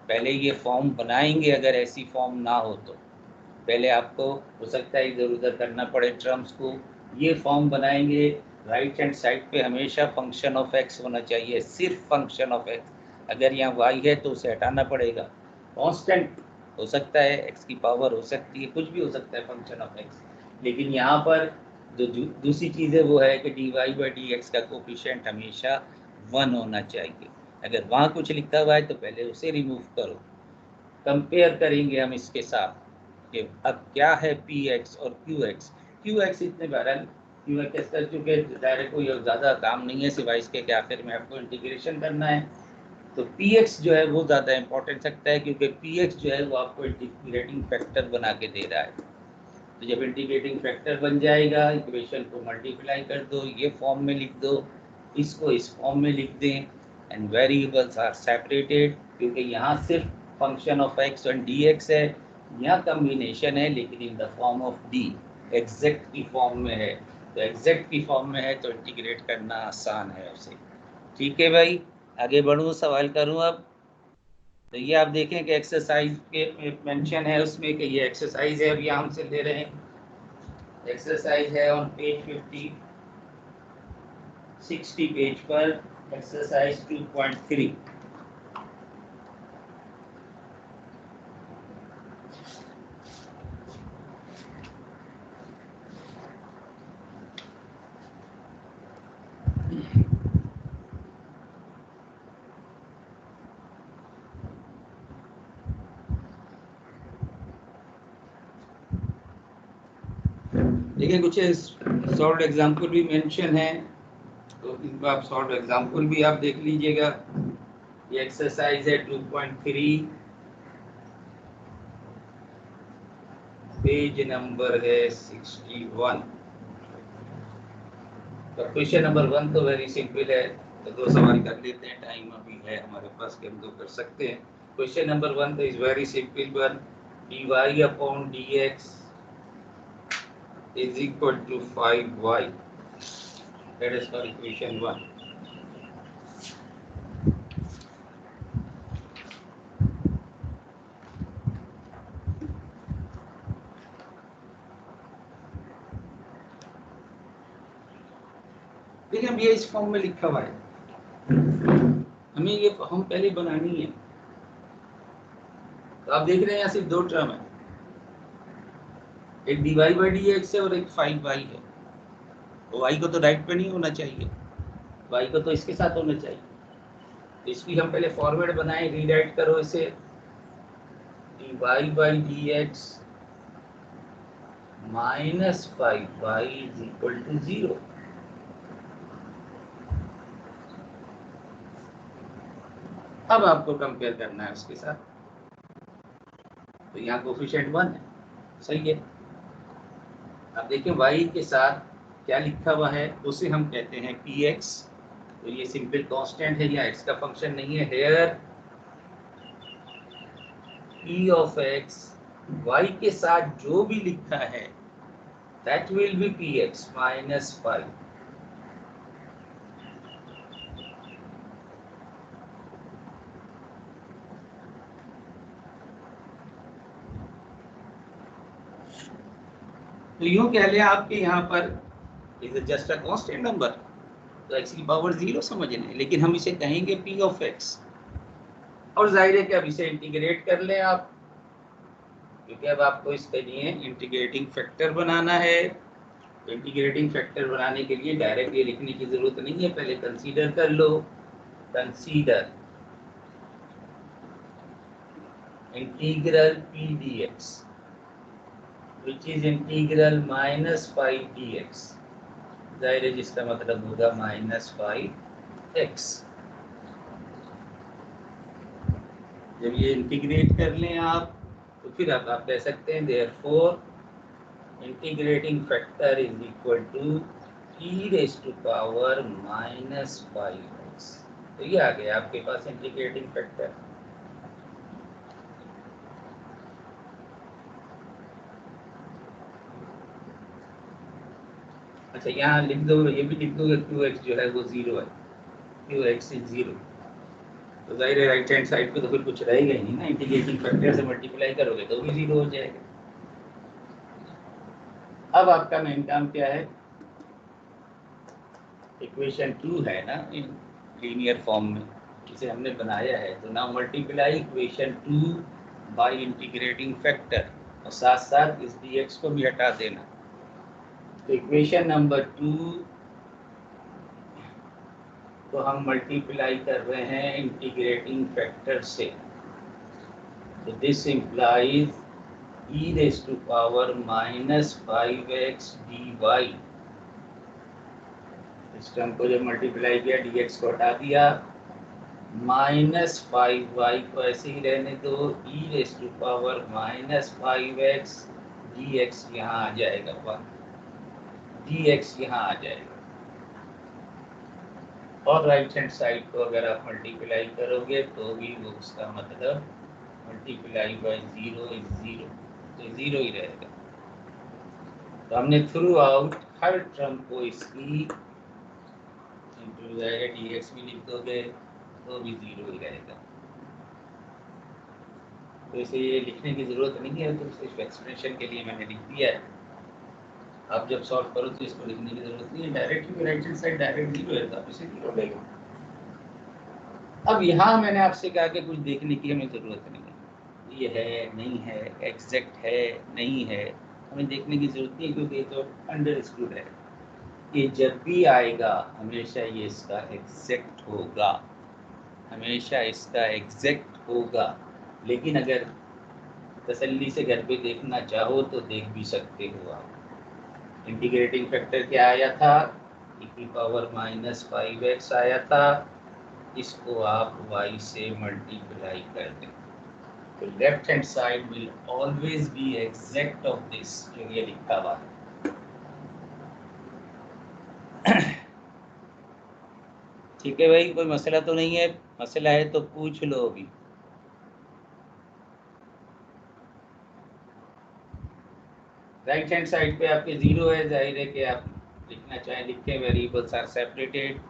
पहले ये फॉर्म बनाएंगे, अगर ऐसी फॉर्म ना हो तो पहले आपको हो सकता है इधर उधर करना पड़े टर्म्स को, ये फॉर्म बनाएंगे। राइट हैंड साइड पे हमेशा फंक्शन ऑफ एक्स होना चाहिए, सिर्फ फंक्शन ऑफ एक्स। अगर यहाँ वाई है तो उसे हटाना पड़ेगा, कांस्टेंट हो सकता है, एक्स की पावर हो सकती है, कुछ भी हो सकता है फंक्शन ऑफ एक्स। लेकिन यहाँ पर जो दूसरी चीज़ है वो है कि d y by d x का कोफिशिएंट हमेशा 1 होना चाहिए। अगर वहाँ कुछ लिखा हुआ है तो पहले उसे रिमूव करो। कंपेयर करेंगे हम इसके साथ कि अब क्या है पी एक्स और क्यू एक्स। क्यू एक्स इतने बहरहाल क्यू एक्स कर चुके, डायरेक्ट कोई ज़्यादा काम नहीं है सिवाय इसके कि आखिर में आपको इंटीग्रेशन करना है। तो पी एक्स जो है वो ज़्यादा इंपॉर्टेंस रखता है, क्योंकि पी एक्स जो है वो आपको इंटीग्रेटिंग फैक्टर बना के दे रहा है। तो जब इंटीग्रेटिंग फैक्टर बन जाएगा, इक्वेशन को मल्टीप्लाई कर दो, ये फॉर्म में लिख दो, इसको इस फॉर्म में लिख दें, एंड वेरिएबल्स आर सेपरेटेड, क्योंकि यहाँ सिर्फ फंक्शन ऑफ एक्स और डी एक्स है, यहाँ कम्बिनेशन है लेकिन in the form of D, exact की फॉर्म में है। तो एग्जैक्ट की फॉर्म में है तो इंटीग्रेट करना आसान है उसे। ठीक है भाई, आगे बढ़ूँ, सवाल करूँ अब। तो ये आप देखें कि एक्सरसाइज के मेंशन है उसमें कि ये एक्सरसाइज है, अभी हम से ले रहे हैं। एक्सरसाइज है ऑन पेज 60 पेज पर, एक्सरसाइज 2.3। देखिए कुछ सॉल्व एग्जाम्पल भी मेंशन है, तो इनको आप सॉल्व एग्जाम्पल भी आप देख लीजिएगा। ये एक्सरसाइज है 2.3, पेज नंबर है 61। तो क्वेश्चन नंबर 1 तो वेरी सिंपल है, तो 2 सवाल कर लेते हैं, टाइम अभी है हमारे पास कि हम 2 कर सकते हैं। क्वेश्चन नंबर 1 तो is very simple one, d y upon d x is equal to 5y. That is for equation 1. देखिए अब ये इस फॉर्म में लिखा हुआ है, हमें ये हम पहले बनानी है। तो आप देख रहे हैं यहाँ सिर्फ दो टर्म है, एक dy बाई dx है और एक 5y है। तो y को तो राइट पे नहीं होना चाहिए, y को तो इसके साथ होना चाहिए। तो इसकी हम पहले फॉर्मेट बनाए, रीराइट करो इसे, dy by dx minus 5y is equal to 0। अब आपको कंपेयर करना है उसके साथ, तो यहाँ कोफिशिएंट 1 है, सही है। अब देखिए y के साथ क्या लिखा हुआ है, उसे हम कहते हैं px। तो ये सिंपल कांस्टेंट है या x का फंक्शन नहीं है। Here p of x y के साथ जो भी लिखा है that will be px minus 5। तो यूं कह लें आपके यहाँ पर is just a constant number, तो x की पावर 0 समझ लें, लेकिन हम इसे कहेंगे p ऑफ x। और जाहिर है कि अब इसे इंटीग्रेट कर लें आप, क्योंकि अब आपको इसके लिए इंटीग्रेटिंग फैक्टर बनाना है। तो इंटीग्रेटिंग फैक्टर बनाने के लिए डायरेक्ट ये लिखने की जरूरत नहीं है, पहले कंसीडर कर लो। Consider integral p dx which is integral minus 5 dx, जाहिर है जिसका मतलब होगा माइनस 5x। जब ये इंटीग्रेट कर लें आप, तो फिर अब आप कह सकते हैं therefore integrating factor is equal to e raise to power minus 5x। तो ये आ गया आपके पास इंटीग्रेटिंग फैक्टर। अच्छा यहाँ लिख दो, ये भी लिख दो कि qx जो है वो 0 है, qx इज 0। तो जाहिर है राइट हैंड साइड पे तो फिर कुछ रहेगा ही नहीं ना, इंटीग्रेटिंग फैक्टर से मल्टीप्लाई करोगे तो भी 0 हो जाएगा। अब आपका मेन काम क्या है, इक्वेशन 2 है ना लीनियर फॉर्म में, इसे हमने बनाया है। तो now multiply equation 2 by integrating factor, और साथ साथ इस dx को भी हटा देना। तो इक्वेशन नंबर 2 तो हम मल्टीप्लाई कर रहे हैं इंटीग्रेटिंग फैक्टर से। तो this implies e raise to power minus 5x dy। इस टर्म को जब मल्टीप्लाई किया, dx को हटा दिया, माइनस 5y को ऐसे ही रहने दो, e raise to power minus 5x dx यहाँ आ जाएगा 1, dx यहाँ आ जाएगा। और राइट हैंड साइड को अगर आप मल्टीप्लाई करोगे तो भी वो उसका मतलब मल्टीप्लाई बाय 0 इज 0, तो 0 ही रहेगा। तो हमने थ्रू आउट हर टर्म को इसकी इंटू जाएगा, dx भी लिख दोगे तो भी 0 ही रहेगा। तो इसे ये लिखने की ज़रूरत नहीं है, तो सिर्फ एक्सप्रेशन के लिए मैंने लिख दिया है। आप जब सॉल्व करो तो इसको लिखने की ज़रूरत नहीं है, डायरेक्ट क्योंकि राइट हैंड साइड डायरेक्ट 0 है तो आप इसे 0 लेंगे। अब यहाँ मैंने आपसे कहा कि कुछ देखने की हमें ज़रूरत नहीं है, ये है नहीं है, एग्जैक्ट है नहीं है, हमें देखने की ज़रूरत नहीं है, क्योंकि ये तो अंडरस्टूड है। ये जब भी आएगा हमेशा ये इसका एग्जैक्ट होगा, हमेशा इसका एग्जैक्ट होगा। लेकिन अगर तसल्ली से घर पे देखना चाहो तो देख भी सकते हो आप। इंटीग्रेटिंग फैक्टर क्या आया था, e की पावर माइनस 5x आया था, इसको आप y से मल्टीप्लाई कर दें तो left hand side will always be exact of this जो ये लिखा हुआ है। ठीक है भाई, कोई मसला तो नहीं है? मसला है तो पूछ लो अभी। राइट हैंड साइड पे आपके 0 है, जाहिर है कि आप लिखना चाहें लिखें, variables are separated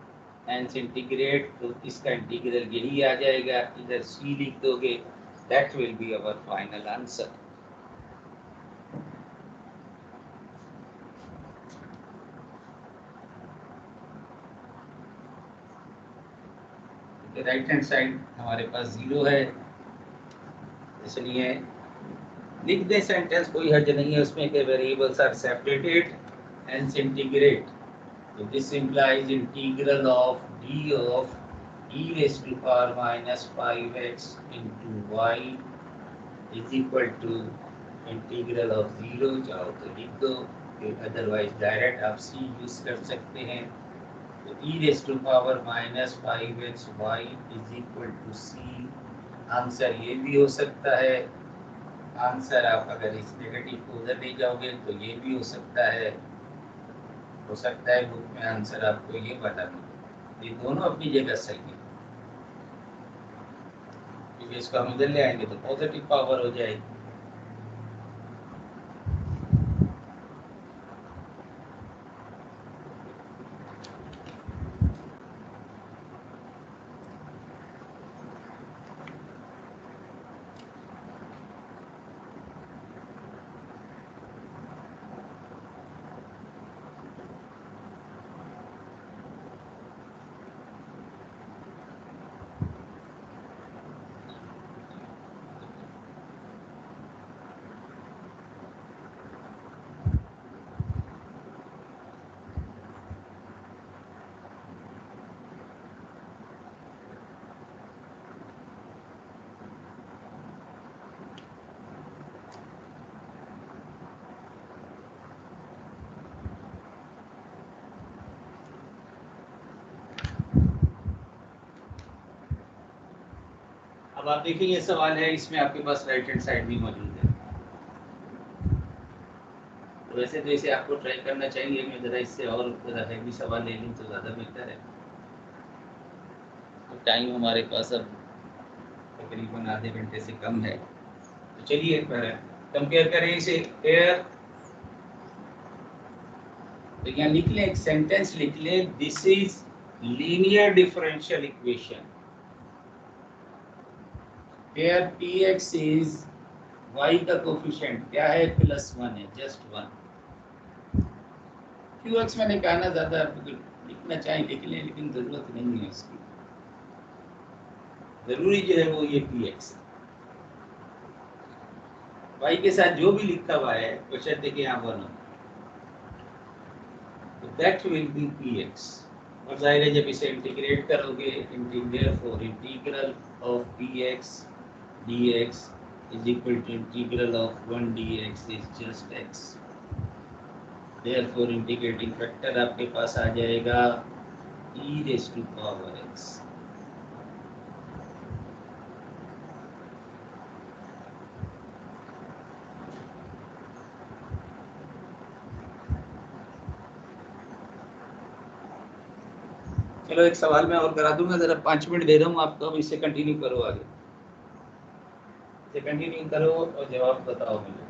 hence integrate, तो इसका इंटीग्रल यही आ जाएगा। इधर c लिख दोगे, that will be our final answer. Right hand side हमारे पास 0 है, इसलिए लिख दे सेंटेंस, कोई हर्ज नहीं है उसमें कि variables are separated and integrate. तो this implies integral of d of e raised to power minus 5x into y is equal to integral of 0, चाहो तो लिख दो, अदरवाइज डायरेक्ट आप c यूज कर सकते हैं। तो e raised to power minus 5xy is equal to c। Answer ये भी हो सकता है, आंसर आप अगर इस नेगेटिव को उधर ले जाओगे तो ये भी हो सकता है बुक में आंसर आपको ये बता दूँ, ये दोनों अपनी जगह सही है, क्योंकि इसको हम इधर ले आएंगे तो पॉजिटिव पावर हो जाएगी। अब आप देखिए ये सवाल है, इसमें आपके पास राइट हैंड साइड भी मौजूद है। तो वैसे तो इसे आपको ट्राई करना चाहिए, मैं ज़रा इससे और ज़रा हैवी सवाल ले लूँ तो ज़्यादा बेहतर है। तो टाइम हमारे पास अब तकरीबन आधे घंटे से कम है, तो चलिए कंपेयर करें इसे। एयर तो यहाँ लिख लें, एक सेंटेंस लिख लें, this is linear differential equation where px is y का कोफिशिएंट क्या है, +1 है, जस्ट 1। qx मैंने कहा ना, ज़्यादा लिखना चाहे लिख लें, लेकिन ज़रूरत नहीं है इसकी। ज़रूरी जो है वो ये px है। y के साथ जो भी लिखा हुआ है बशर्ते कि यहाँ 1 हो, तो दैट विल बी px। और जाहिर है जब इसे इंटीग्रेट करोगे, integral of px dx is equal to integral of 1 dx is just x। Therefore integrating factor आपके पास आ जाएगा e raised to power x। चलो एक सवाल मैं और करा दूंगा, जरा 5 मिनट दे रहा हूँ आपको, अब इससे कंटिन्यू करो, आगे इसे कंटिन्यू करो और जवाब बताओ मुझे।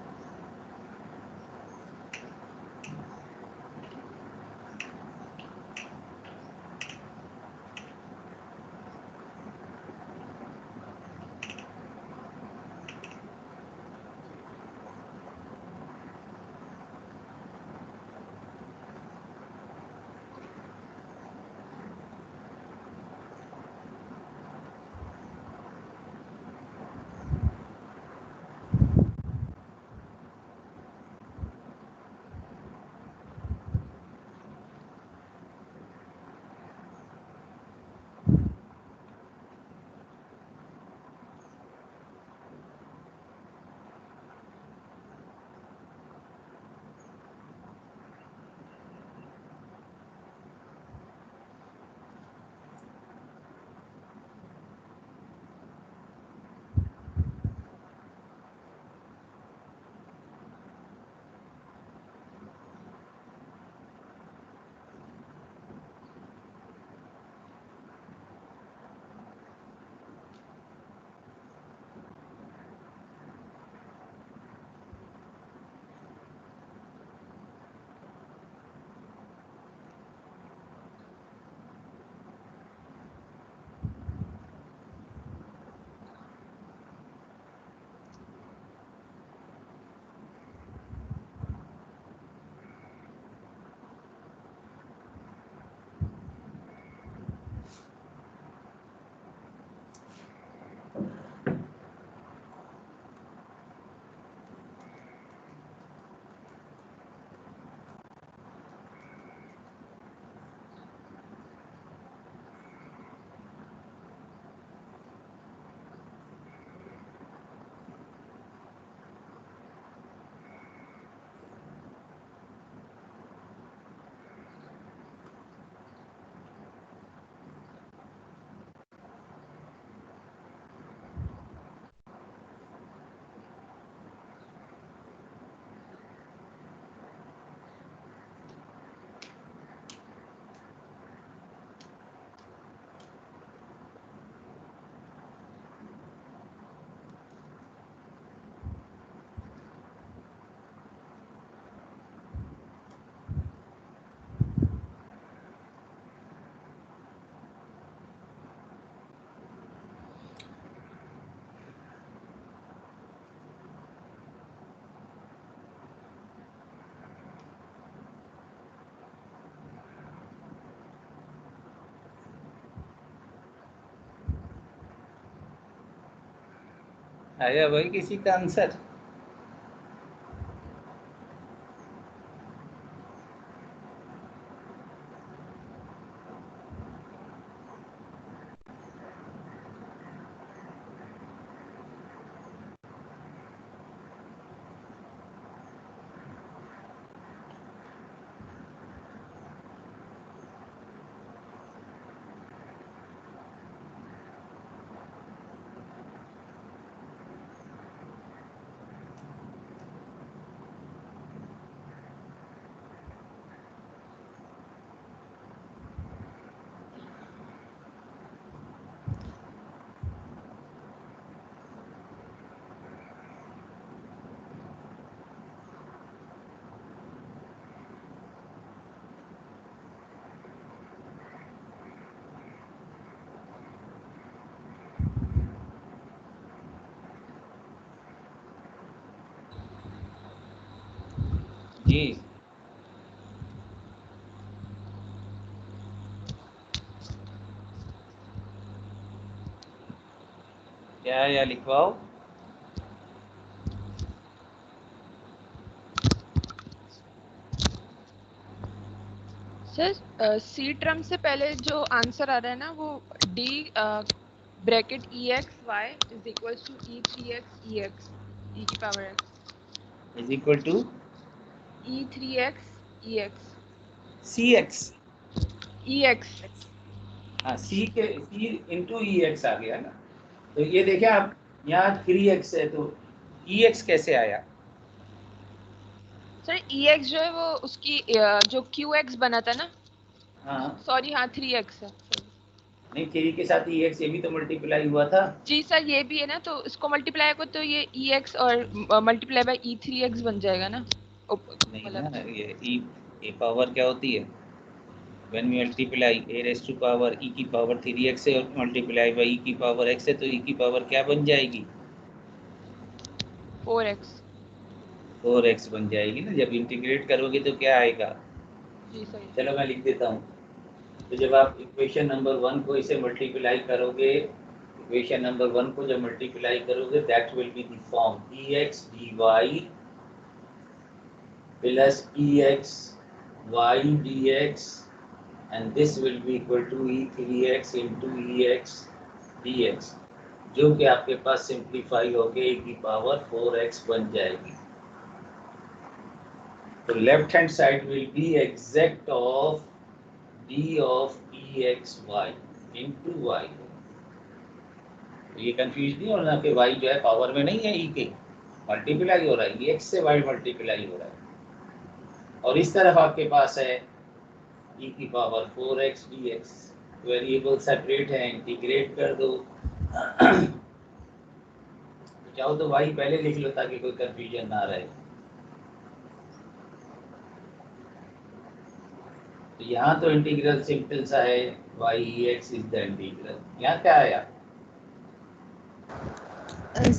आया भाई किसी का आंसर? जी क्या या लिखवाओ। सर सी टर्म से पहले जो आंसर आ रहा है ना वो d bracket e x y is equal to e three x e की power x is equal to e three x e x c x. E x. हाँ सी इंटू ई x आ गया ना। तो ये देखें आप, यहाँ 3x है तो ई एक्स कैसे आया? सर ई एक्स जो है वो उसकी जो क्यू एक्स बना था ना, हाँ सॉरी हाँ 3x है। नहीं, 3 के साथ ई एक्स ये भी तो मल्टीप्लाई हुआ था। जी सर ये भी है ना, तो इसको मल्टीप्लाई को तो ये ई एक्स और multiply by E three x बन जाएगा ना। नहीं ना, ये e पावर क्या होती है? when we multiply a raised to power e की पावर 3x है और मल्टीप्लाई बाई e की पावर x है, तो e की पावर क्या बन जाएगी? 4x। 4x बन जाएगी ना। जब इंटीग्रेट करोगे तो क्या आएगा? जी सर। चलो मैं लिख देता हूँ। तो जब आप इक्वेशन नंबर 1 को इसे मल्टीप्लाई करोगे, इक्वेशन नंबर 1 को जब मल्टीप्लाई करोगे, that will be the form dx dy plus ex y dx and this will be equal to e3x into ex dx, जो कि आपके पास सिंप्लीफाई होके e की पावर 4x बन जाएगी। तो left hand side will be exact of d of exy into y। ये confuse नहीं होना कि y जो है पावर में नहीं है, e के मल्टीप्लाई हो रहा है, e x से y मल्टीप्लाई हो रहा है। और इस तरफ आपके पास है e की power 4x dx। Variable separate है, इंटीग्रेट कर दो। चाहो तो y पहले लिख लो ताकि कोई कंफ्यूजन ना रहे। तो यहाँ तो इंटीग्रल सिंपल सा है, y ex is the integral. यहाँ क्या आया?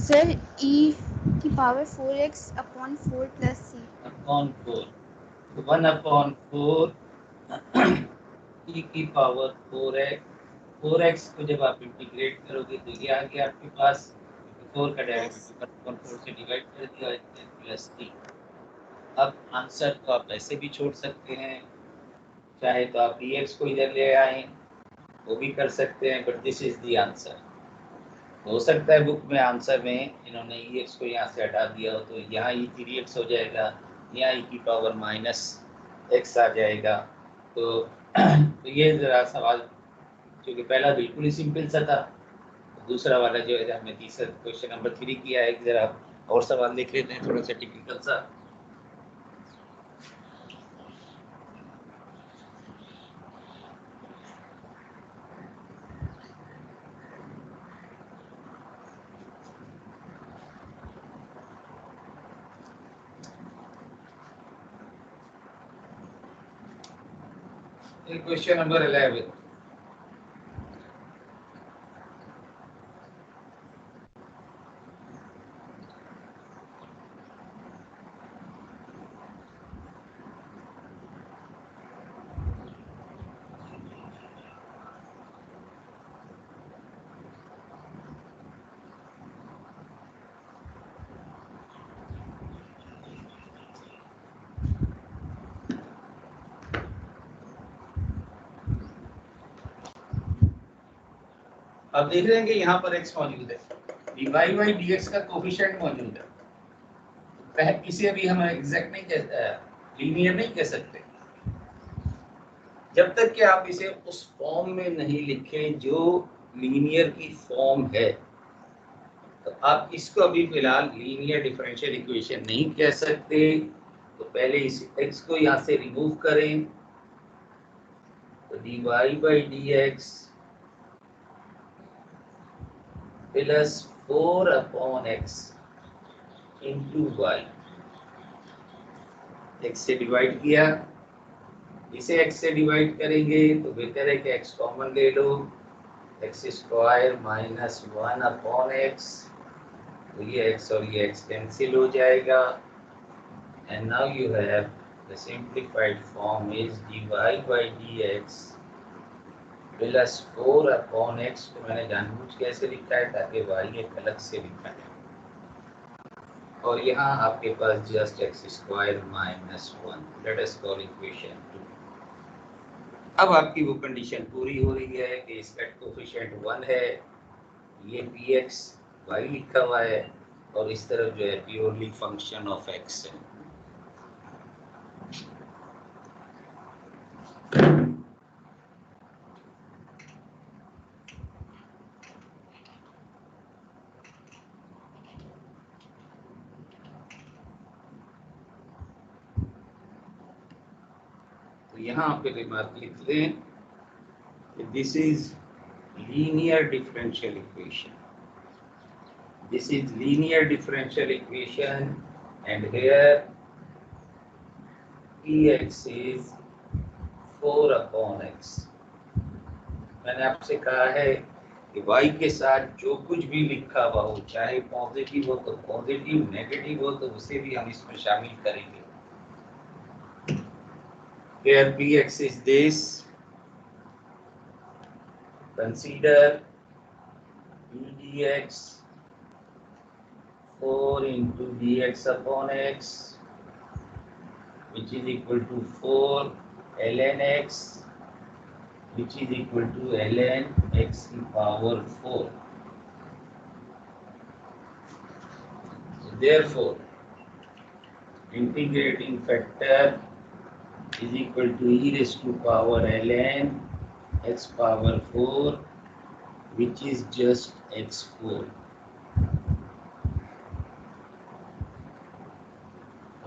सर e की power 4x upon 4 plus c upon 4, तो 1/4 e की पावर 4x को जब आप इंटीग्रेट करोगे तो ये आ गया आपके पास 4 का डेरिवेटिव 1/4 से डिवाइड कर दिया प्लस 3। अब आंसर तो आप ऐसे भी छोड़ सकते हैं, चाहे तो आप ex को इधर ले आए वो भी कर सकते हैं, but this is the answer. हो सकता है बुक में आंसर में इन्होंने ex को यहाँ से हटा दिया हो, तो यहाँ e3x हो जाएगा, यहाँ e की पावर -x आ जाएगा। तो ये ज़रा सवाल, क्योंकि पहला बिल्कुल ही सिंपल सा था, दूसरा वाला जो है हमने तीसरा क्वेश्चन नंबर 3 किया है, ज़रा और सवाल देख लेते हैं थोड़ा सा टिपिकल सा। क्वेश्चन नंबर 11, अब देख रहे हैं कि यहाँ पर x मौजूद है, dy बाई dx का कोफिशिएंट मौजूद है, इसे अभी हम एग्जैक्ट नहीं लीनियर नहीं कह सकते जब तक कि आप इसे उस फॉर्म में नहीं लिखें जो लीनियर की फॉर्म है। तो आप इसको अभी फिलहाल लीनियर डिफरेंशियल इक्वेशन नहीं कह सकते। तो पहले इस x को यहाँ से रिमूव करें, तो dy by dx plus 4 upon x into y, x से डिवाइड किया, इसे x से डिवाइड करेंगे तो बेहतर है कि x कॉमन ले लो, x square minus 1 upon x, तो ये x और ये x कैंसिल हो जाएगा, and now you have the simplified form is dy by dx plus 4 upon x को मैंने जानबूझ के ऐसे लिखा है ताकि y एक अलग से लिखा है, और यहाँ आपके पास just x square minus 1, let us call equation 2। अब आपकी वो कंडीशन पूरी हो रही है कि इसका कोफिशिएंट 1 है, ये px y लिखा हुआ है, और इस तरफ जो है प्योरली फंक्शन ऑफ x है। तो यहाँ पे रिमार्क लिख लें, this is linear differential equation, this is linear differential equation, and here px is 4 upon x। मैंने आपसे कहा है कि y के साथ जो कुछ भी लिखा हुआ हो, चाहे पॉजिटिव हो तो पॉजिटिव, नेगेटिव हो तो उसे भी हम इसमें शामिल करेंगे। Here px is this, consider p dx 4 into dx upon x, which is equal to 4 ln x, which is equal to ln x की power 4। So therefore, integrating factor is equal to e raised to power ln x power 4, which is just x4।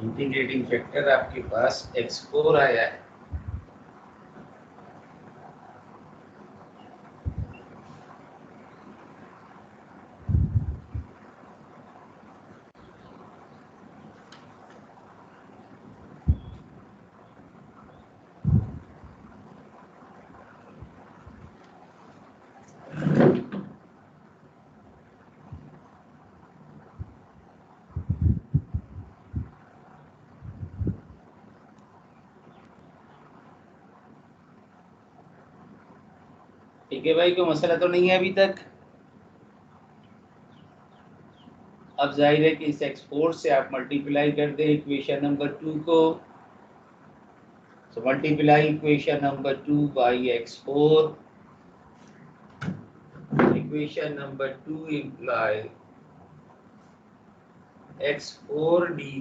Integrating factor आपके पास x4 आया है। ठीक है भाई, कोई मसला तो नहीं है अभी तक? अब जाहिर है कि इस x4 से आप मल्टीप्लाई कर दें इक्वेशन नंबर 2 को, so multiply equation number 2 by x4, equation number 2 imply x4 dy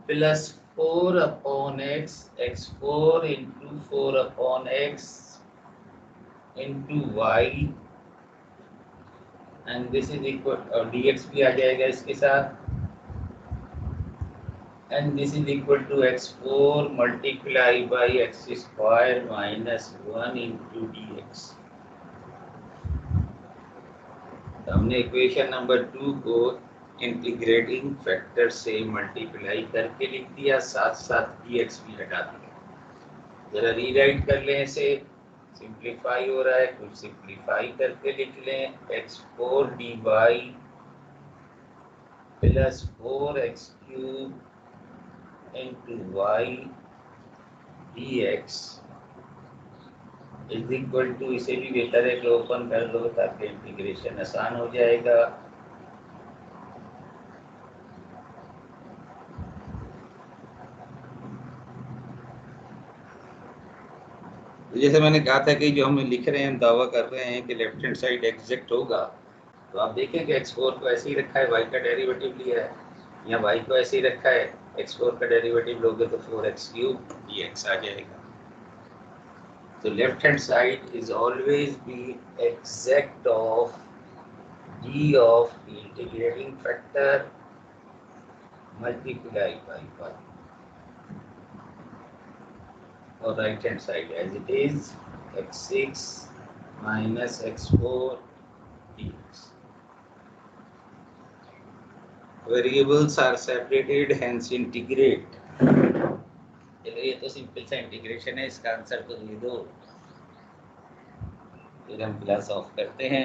plus 4 upon x, x4 into 4 upon x into y, and this is equal, और dx भी आ जाएगा इसके साथ, and this is equal to x4 multiply by x square minus 1 into dx। तो हमने equation number 2 को integrating factor से multiply करके लिख दिया, साथ साथ dx भी हटा दिया। जरा रीराइट कर लें इसे, सिंप्लीफाई हो रहा है, कुछ सिंप्लीफाई करके लिख लें, x4 dy plus 4x cube into y dx is equal to, इसे भी बेहतर है कि ओपन कर लो ताकि इंटीग्रेशन आसान हो जाएगा। तो जैसे मैंने कहा था कि जो हम लिख रहे हैं, दावा कर रहे हैं कि लेफ्ट हैंड साइड एग्जैक्ट होगा, तो आप देखें कि x4 को ऐसे ही रखा है, y का डेरिवेटिव लिया है, या y को ऐसे ही रखा है, x4 का डेरिवेटिव लोगे तो 4x³ dx आ जाएगा। तो left hand side is always be exact of g of the integrating factor multiply by 1, or right hand side as it is x6 minus x4 dx. Variables are separated, hence integrate. चलो ये तो simple सा integration है, इसका answer तो दे दो, फिर हम क्लास ऑफ करते हैं।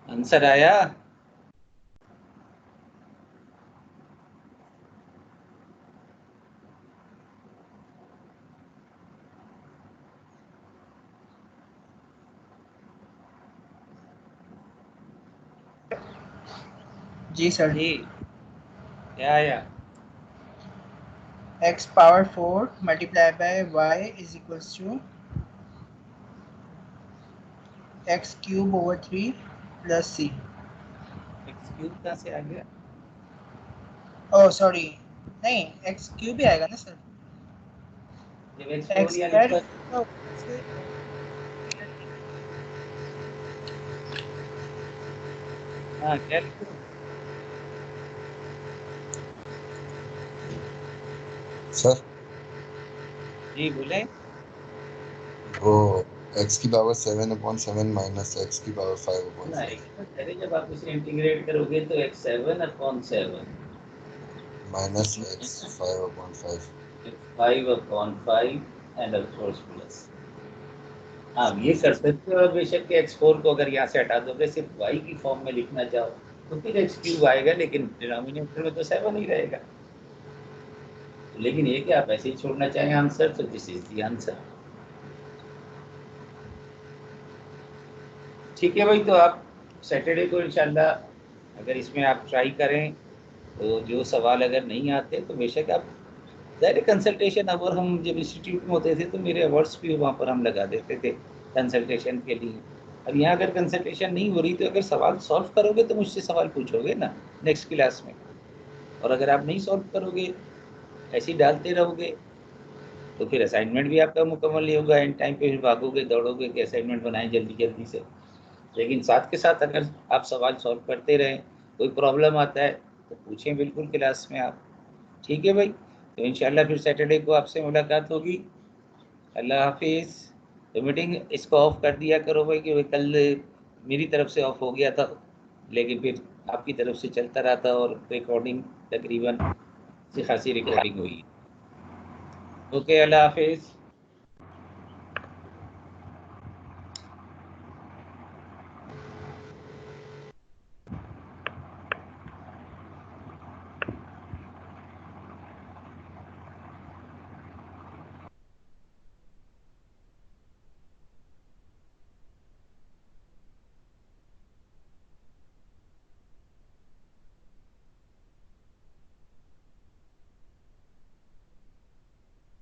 आंसर आया? जी सर। जी क्या आया? x power 4 multiplied by y is equals to x cube over 3 plus c. x³ कहाँ से आ गया? ओह सॉरी, नहीं x क्यूब ही आएगा ना सर। जब x x4 या स्क्वायर लिखा, हाँ क्या लिखो? सर जी बोले। वो x की पावर 7/7 माइनस x की पावर 5/5 अरे जब आप इसे इंटीग्रेट करोगे तो x7/7 minus x 5/5 5/5 end of course plus. आप ये कर सकते हो, और बेशक के x4 को अगर यहाँ से हटा दोगे, सिर्फ y की फॉर्म में लिखना चाहो तो फिर x³ आएगा, लेकिन डिनोमिनेटर में तो 7 ही रहेगा। लेकिन ये कि आप ऐसे ही छोड़ना चाहें आंसर, तो दिस इज द आंसर। ठीक है भाई, तो आप सैटरडे को इंशाल्लाह अगर इसमें आप ट्राई करें, तो जो सवाल अगर नहीं आते तो बेशक आप डायरेक्ट कंसल्टेशन, अब और हम जब इंस्टीट्यूट में होते थे तो मेरे अवार्ड्स भी वहाँ पर हम लगा देते थे कंसल्टेशन के लिए। अब यहाँ अगर कंसल्टेशन नहीं हो रही तो अगर सवाल सॉल्व करोगे तो मुझसे सवाल पूछोगे ना नेक्स्ट क्लास में, और अगर आप नहीं सॉल्व करोगे, ऐसे ही डालते रहोगे, तो फिर असाइनमेंट भी आपका मुकम्मल नहीं होगा। एंड टाइम पे फिर भागोगे दौड़ोगे कि असाइनमेंट बनाएं जल्दी जल्दी से। लेकिन साथ के साथ अगर आप सवाल सॉल्व करते रहें, कोई प्रॉब्लम आता है तो पूछें बिल्कुल क्लास में आप। ठीक है भाई, तो इंशाल्लाह फिर सैटरडे को आपसे मुलाकात होगी। अल्लाह हाफिज़। तो मीटिंग इसको ऑफ कर दिया करो भाई, कि कल मेरी तरफ से ऑफ हो गया था लेकिन फिर आपकी तरफ से चलता रहा था और रिकॉर्डिंग तकरीबन अच्छी खासी रिकॉर्डिंग हुई। ओके, अल्लाह हाफिज़।